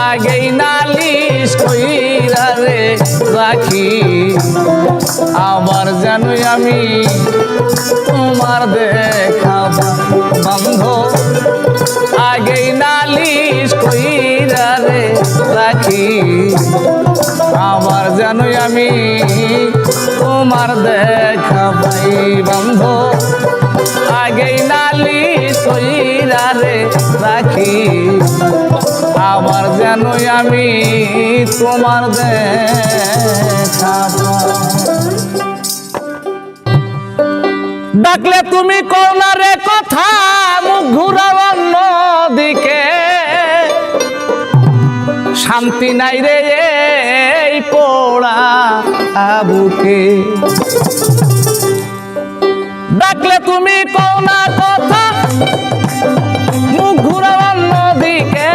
Speaker 1: আগেই নালিশ কইরা রে রাখি আবার জানো আমি তোমার দেখা বন্ধ আগেই নালিশ কইরা রে রাখি আবার জানো আমি তোমার দেখা পাই বন্ধ আগেই নালিশ কইরা রে রাখি আবার জানো আমি তোমার দেখা পাই ডাকলে তুমি কোনা রে কথা মুখ ঘুরাও অন্যদিকে শান্তি নাই রে পোড়া বুকে। ডাকলে তুমি কও না কথা, মুখ ঘুরাও অন্যদিকে,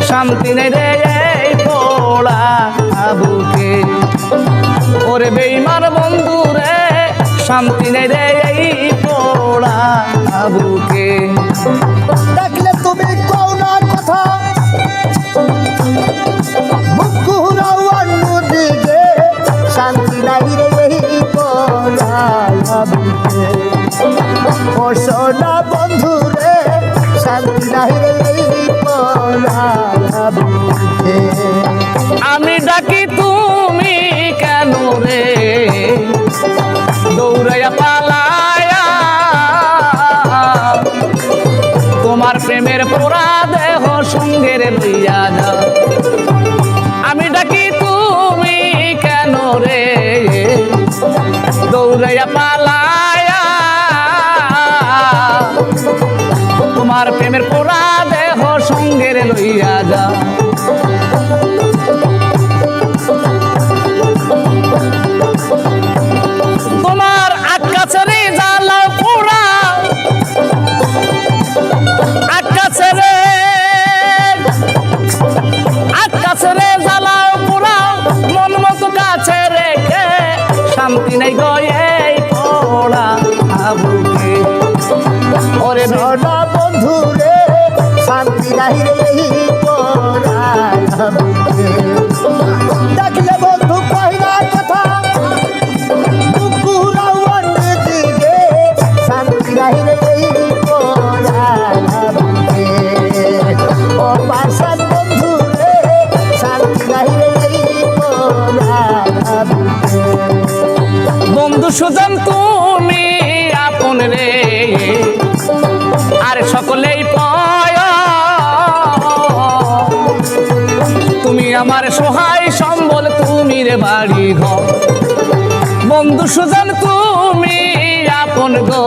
Speaker 1: শান্তি নেই রে এই পোড়া বুকে। ওরে বেঈমান বন্ধু রে, শান্তি নেই রে এই পোড়া বুকে।
Speaker 2: ডাকলে তুমি কও না কথা, মুখ ঘুরাও অন্যদিকে, শান্তি নাই রে এই পোড়া বুকে। ও সোনা বন্ধু রে, শান্তি নাই রে এই পোড়া বুকে।
Speaker 1: আমি ডাকি তুমি কেন রে দৌড়াইয়া পালায়া, তোমার প্রেমের পোড়া দেহ সঙ্গে রে লইয়া যা। আমি ডাকি তুমি কেন রে দৌড়াইয়া পালায়া, তোমার প্রেমের পোড়া দেহ সঙ্গে রে লইয়া যা। তোমার আকাশেরে জ্বালাও পোড়া, আকাশেরে জ্বালাও পোড়া, মন মতো কাছে রেখে, শান্তি নেই গো এই পোড়া বুকে। ওরে
Speaker 2: সোনা বন্ধু রে, শান্তি নাই রে এই পোড়া বুকে। ডাকলে বন্ধু কই না কথা, মুখ ঘুরাও অন্যদিকে, শান্তি নাই রে এই পোড়া বুকে। ও পাশান বন্ধু রে, শান্তি নাই রে এই পোড়া বুকে।
Speaker 1: বন্ধু সুজন তুমি আপন রে, আর সকলেই পায়, তুমি আমার সহায় সম্বল, তুমি রে বাড়ি ঘর। বন্ধু সুজন তুমি আপন গো,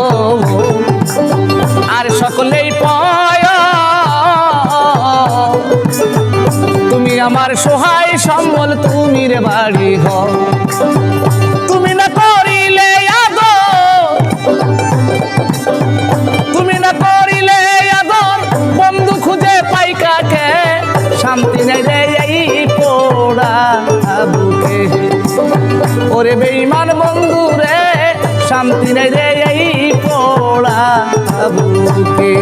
Speaker 1: আর সকলেই পায়, তুমি আমার সহায় সম্বল, তুমি রে বাড়ি ঘর। তুমি না করিলে আদর, তুমি না করিলে আদর, বন্ধু খুঁজে পাই কাকে, শান্তি নেই রে এই পোড়া বুকে। ওরে বেঈমান বন্ধু রে, শান্তি নেই রে এই পোড়া বুকে।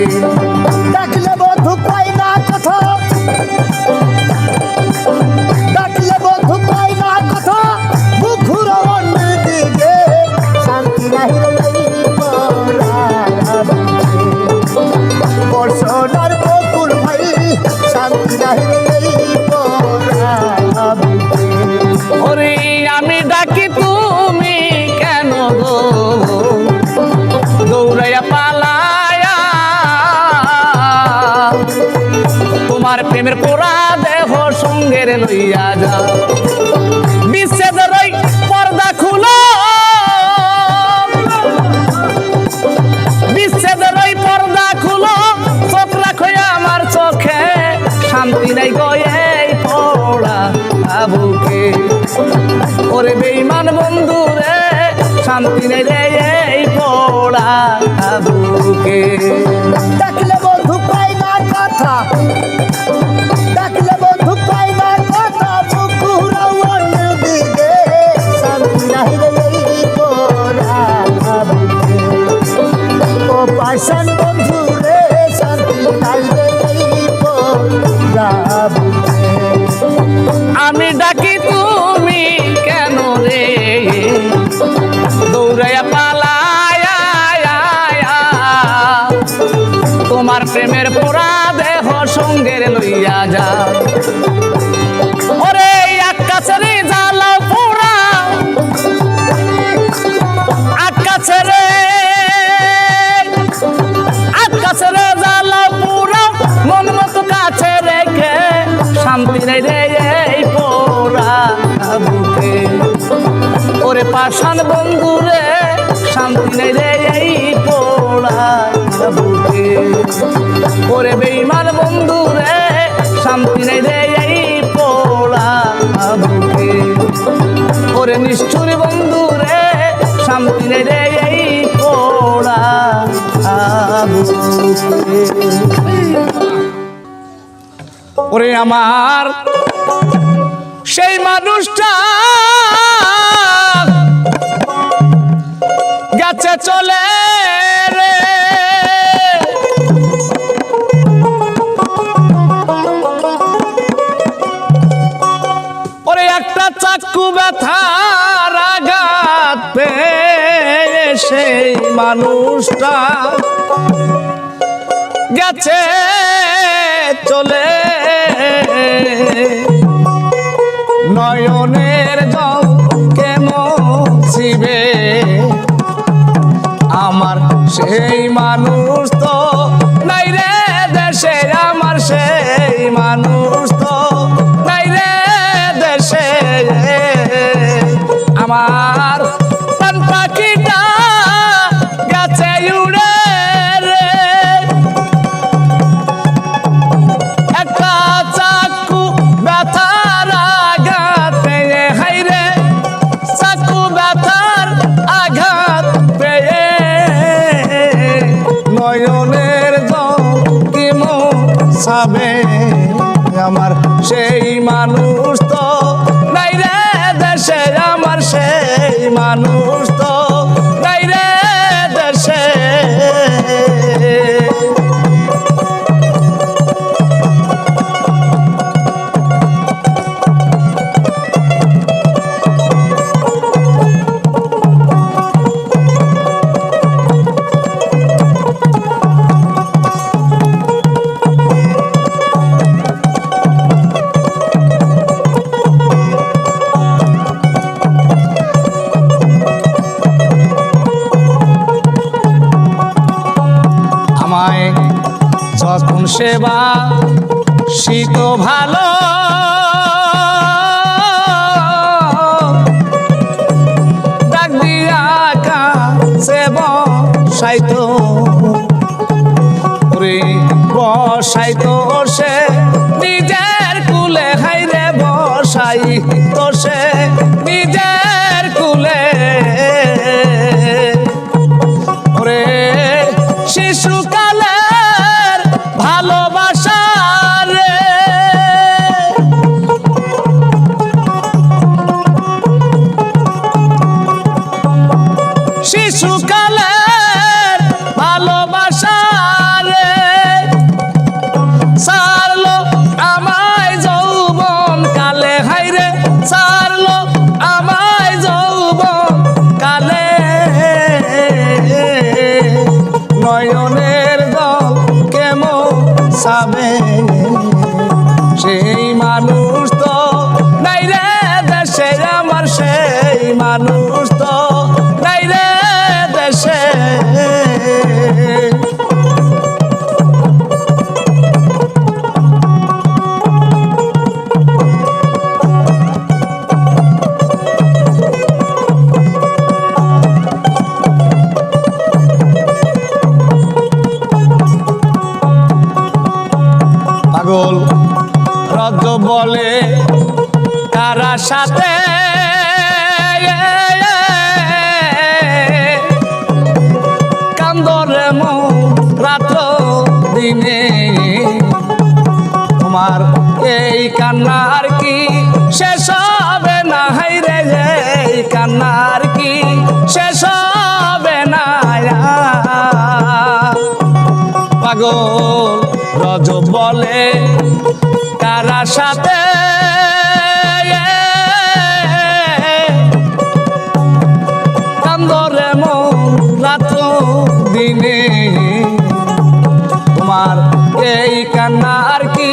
Speaker 2: ডাকলে বন্ধু কই না কথা, ডাকলে বন্ধু কই না কথা, মুখ ঘুরাও অন্যদিকে, শান্তি নাই রে এই পোড়া বুকে। ও সোনার বকুল ভাই, শান্তি নাই রে এই পোড়া বুকে।
Speaker 1: ওরে আমি ডাকি তুমি কেন গো দৌড়াইয়া পালায়া, তোমার প্রেমের পোড়া দেহ সঙ্গে রে লইয়া যা। বিচ্ছেদের ওই পর্দা খুলো, বিচ্ছেদের ওই পর্দা খুলো, চোখ রাখো আমার চোখে, শান্তি নাই গো এই পোড়া বুকে। ওরে বেঈমান বন্ধু রে, শান্তি নেই রে এই পোড়া বুকে।
Speaker 2: ডাকলে বন্ধু কই না কথা, ডাকলে বন্ধু কই না কথা, মুখ ঘুরাও অন্যদিকে, শান্তি নাই রে এই পোড়া বুকে। ও পাশান বন্ধু রে, শান্তি নাই রে এই পোড়া বুকে।
Speaker 1: আমি ডাকি তুমি কেন রে দৌড়াইয়া পালায়া, তোমার প্রেমের পোড়া দেহ সঙ্গে রে লইয়া যা। ওরে আকাশেরে জ্বালাও পোড়া, আকাশেরে জ্বালাও পোড়া, মন মতো কাছে রেখে, শান্তি নেই রে এই পোড়া বুকে। ওরে পাষাণ বন্ধু রে, শান্তি নেই রে এই পোড়া বুকে। ওরে বেঈমান বন্ধু রে, শান্তি নেই রে এই পোড়া বুকে। ওরে আমার সেই মানুষটা গেছে চলে রে, ওরে একটা চাক্কু ব্যথার আঘাত পেয়ে সেই মানুষটা গেছে চলে, নয়নের জল মুছিবে আমার সেই মানুষ তো নাই রে দেশে, আমার সেই মানুষ তো নাই রে দেশে। আমার প্রাণ পাখিটা গেছে উড়ে রে, একটা চাকু ব্যথার আঘাত পেয়ে, হাই রে চাকু ব্যথার আঘাত পেয়ে নয়নের জল কি মুছাবে আমার সেই মানুষ তো নাই রে দেশে, আমার সেই মানুষ তো নাই রে দেশে। আমায় যখন সেবা শীত ভালো ডাক দিয়া কাছে বসাইতো, ওরে বসাইতো সে নিজের কুলে, হাইরে বসাইতো সে নিজের কুলে, ওরে শিশুকালের ভালোবাসা রে, শিশুকালের ভালোবাসা রে, সারলো আমায় যৌবন কালে, হাইরে সারলো আমায় যৌবন কালে, নয়নের জল কেমন সাবে সেই মানুষ তো নাই রে দেশে, আমার সেই মানুষ তো নাই রে দেশে। পাগল রজ্জ বলে কারা সাথে কান্দরে রাত্র দিনে, তোমার এই কান্নার কি শেষ হবে না, হাইরে এই কান্নার কি শেষ হবে না। পাগল রজ বলে কারা সাথে কান্দরে রাত্র দিনে, তোমার এই কান্নার কি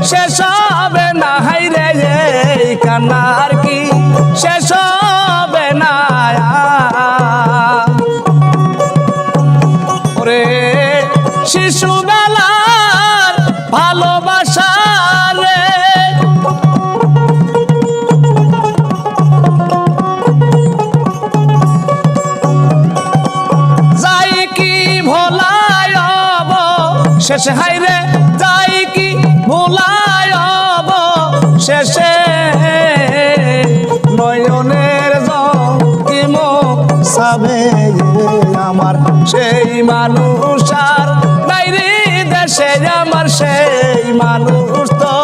Speaker 1: শেষ হবে না, হাইরে এই কান্নার কি শেষ হবে না। ওরে শিশুবেলার ভালোবাসা রে, যাই কি ভোলায় শেষে, হাইরে যাই কি ভোলায় শেষে, নয়নের জল কি মুছাবে আমার সেই মানুষ আর নাই রে দেশে আমার সেই মানুষ তো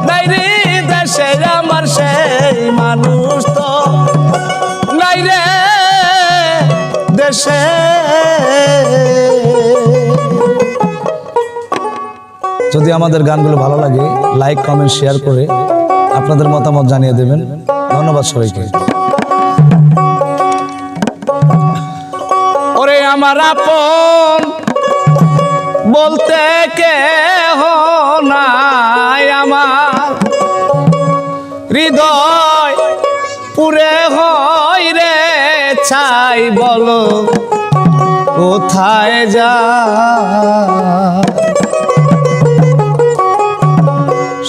Speaker 1: নাই রে, দেশে আমার সেই মানুষ তো নাই রে দেশে। যদি আমাদের গানগুলো ভালো লাগে লাইক কমেন্ট শেয়ার করে আপনাদের মতামত জানিয়ে দেবেন। ধন্যবাদ সবাইকে। ওরে আমার আপন বলতে কেহ নাই, আমার হৃদয় পুরে হয় রে ছাই, বলো কোথায় যা।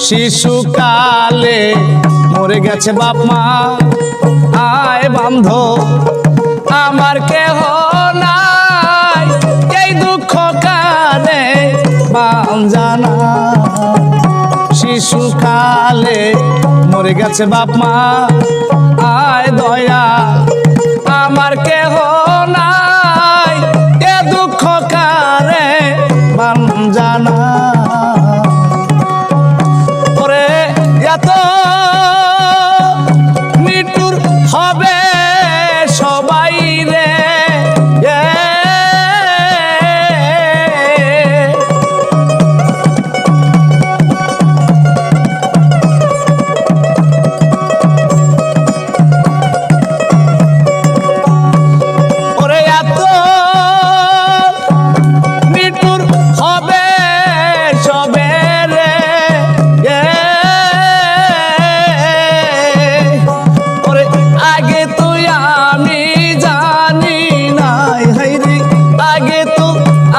Speaker 1: শিশুকালে মরে গেছে বাপ মা, আয় বান্ধ আমার কেহ নাই, এই দুঃখ কানে বাঞ্জানা। শিশুকালে মরে গেছে বাপ মা, আয় দয়া আমার কেহ নাই, এ দুঃখ কানে বাঞ্জানা। ওরে এত নিটুর হবে সবাই রে, ওরে এত নিটুর হবে সবে রে, ওরে আগে তুই আমি জানি নাই, হাইরে আগে তো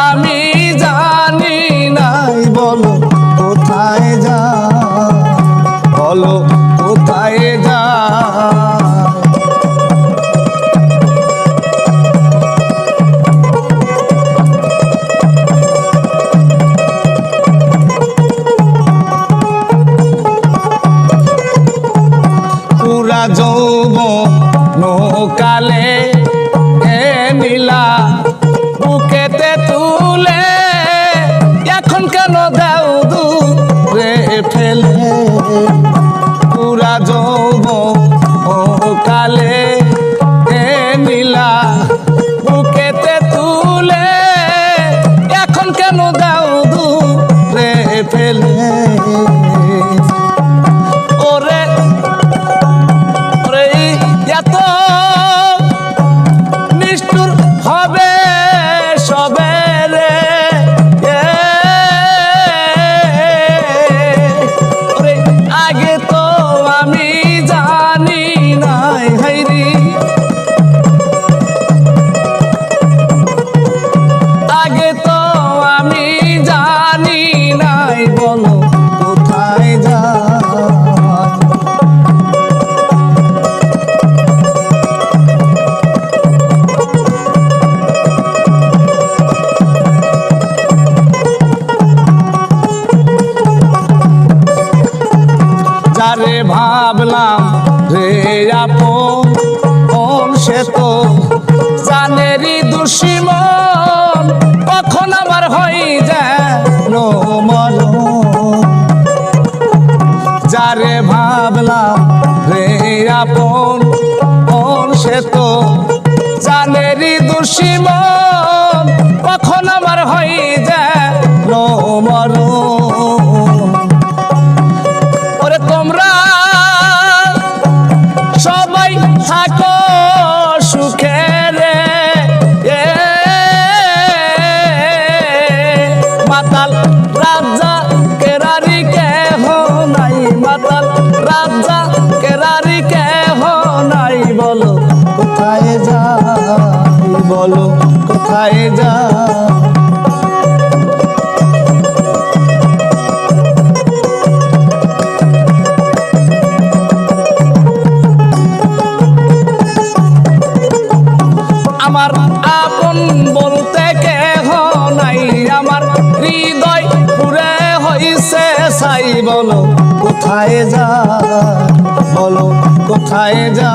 Speaker 1: আমি জানি নাই, বলো কোথায় যা, বলো কোথায় যা। পুরা যৌবন কালে এ নীলা বুকেতে তুলে, এখন কেন দাও দূরে ফেলে। পুরা যৌবন কালে এ নীলা বুকেতে তুলে, এখন কেন দাও দূরে ফেলে। ওরে এত নিষ্ঠুর হবে সবে রে, ওরে আগে তো আমি জানি নাই, হাইরি আগে তো আমি জানি নাই, বলো কোথায় যা। যারে ভাবলাম রে আপন, সে তো জানেরই দুশ্মন, কখন আমার হয়ে যেন মরণ। যারে ভাবলাম রে আপন, সে তো জানেরই দুশ্মন, কখন আমার হয়ে যেন মরণ। ওরে তোমরা সবাই থাকো সুখে রে, মাতাল রাজা কেরারি কেহ নাই, মাতাল রাজা কেরারি কেহ নাই, বলো কোথায় যাই, বলো কোথায় যা। আমার আপন বলতে কেহ নাই, আমার হৃদয় পুরে হইছে ছাই, বলো কোথায় যা, বলো কোথায় যা,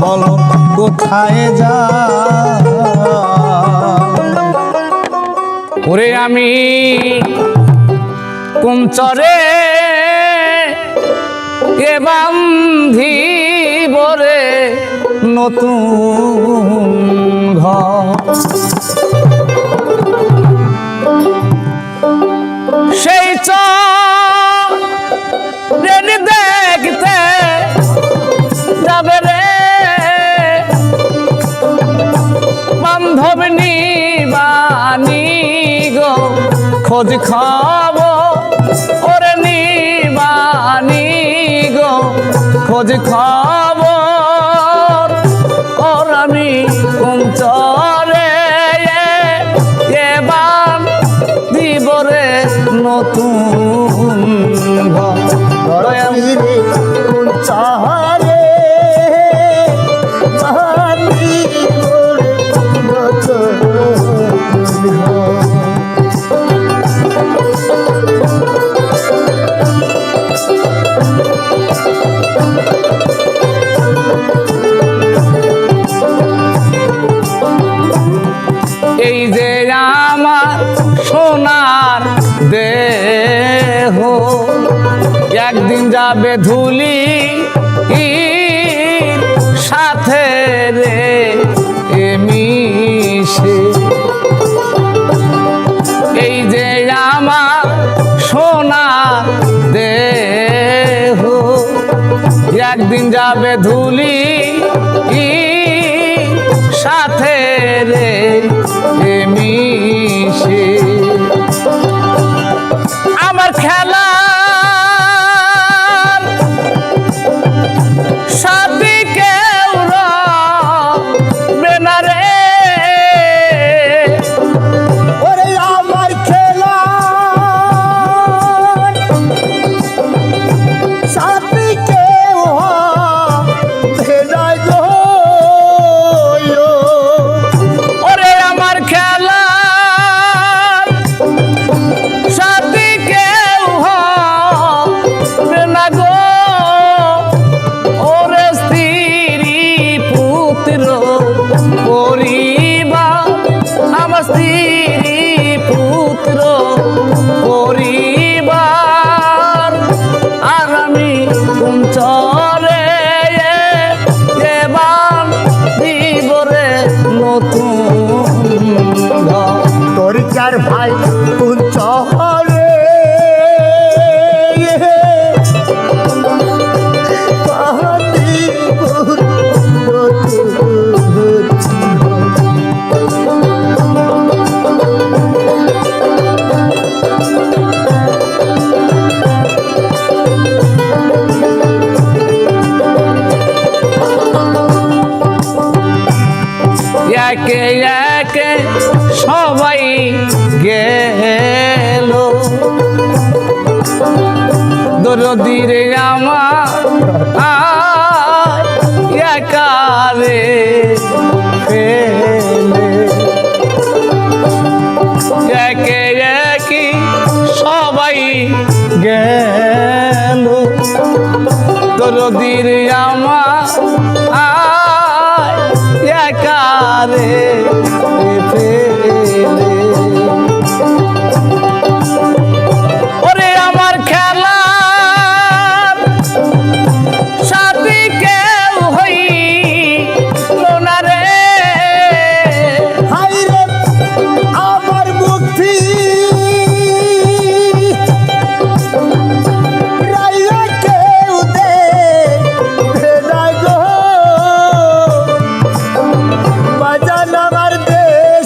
Speaker 1: বলো কোথায় যা। ওরে আমি কুঞ্চরে এ বান্ধিব রে নতুন ঘর সেই ট্রেন দেখতে যাবে রে বান্ধবনী বাণী গো খোঁজ খবর ওরে নিবানি গো খোঁজ খবর ওর আমি কুঞ্চরে এবার দিব রে নতুন ঘর
Speaker 2: রে কুঞ্চরে বান্ধিব রে নতুন ঘর।
Speaker 1: এই যে আমার সোনার দেহ একদিন যাবে ধুলি সাথে রে মিশে এই যে আমার সোনার দেহ একদিন যাবে ধুলি সাথে রে মিশে আমার খেলা সাথী কেউ রবে না রে
Speaker 2: ওরে আমার খেলা সাথী কেউ হবে না গো।
Speaker 1: ওরে আমার খেলা সাথী কেউ হবে না গো ওরে স্ত্রী পুত্র পরিবার আমার স্ত্রী পুত্র পরিবার আর আমি কুঞ্চরে এবার দিব রে নতুন ঘর
Speaker 2: তোর চার ভাই কুঞ্চরে বান্ধিব নতুন ঘর।
Speaker 1: একে একে সবাই গেল দরদিরে আমার একারে ফেলে একে একে সবাই গেল দরদিরে আমার একারে ফেলে ওরে আমার খেলার সাথী কেউ হইল না রে
Speaker 2: হায় রে আমার মুক্তি রাইয়া কেউ দেবে না গো। বাজান আমার দেশ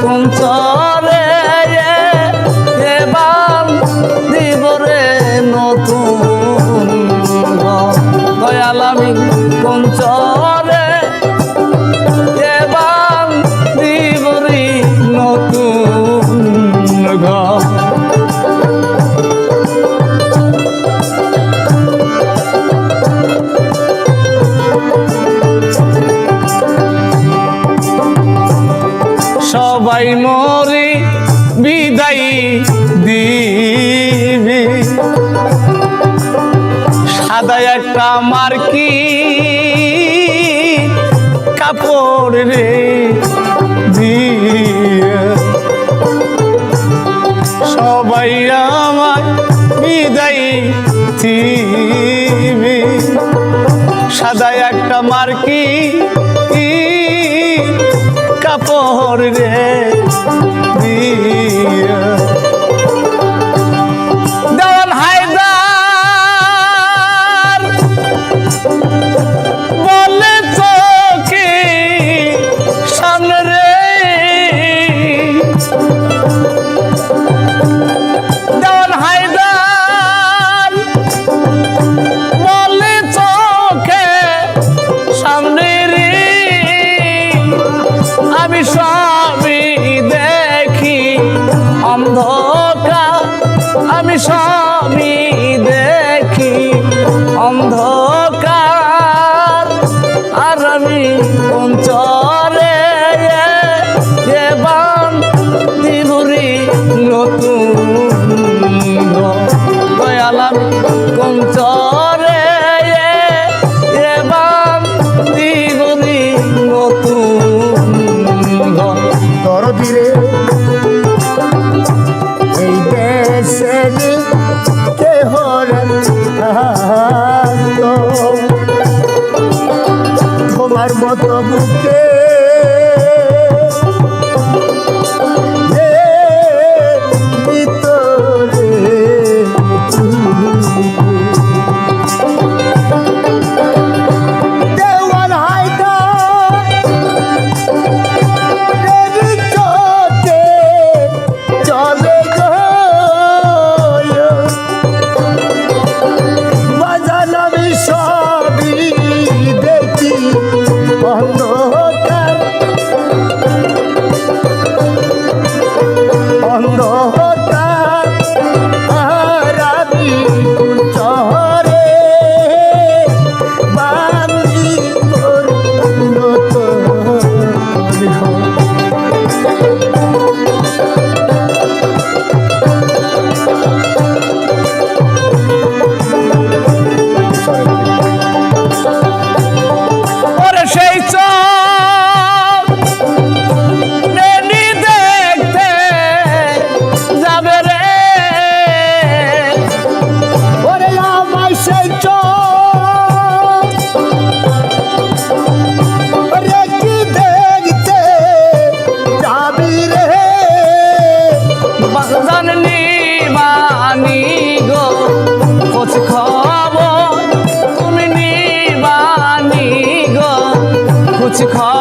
Speaker 1: কোন চরে এবার দিব রে নতুন ঘর। দয়াল আমি কোন চরে এবার দিব রে নতুন ঘর। সবাই মরে বিদায় দিবি সাদা একটা মার্কি কাপড় রে দিয়ে সবাই আমার বিদায় দিবি সাদা একটা মার্কি কাপড় রে দিয়া দেওয়ান হায়দার বলে চোখে সামনে রে দেওয়ান হায়দার বলে চোখে সামনে রে আমি সবই দেখি অন্ধকার আমি সবই দেখি অন্ধকার আর আমি কোন চরে এবার দিবরি নতুন ঘর। দয়াল আমি কোন চরে এবার দিবরি নতুন ঘর।
Speaker 2: দরদিরে এই দেশে কেহ তোমার মতো বুকে
Speaker 1: कुछ खा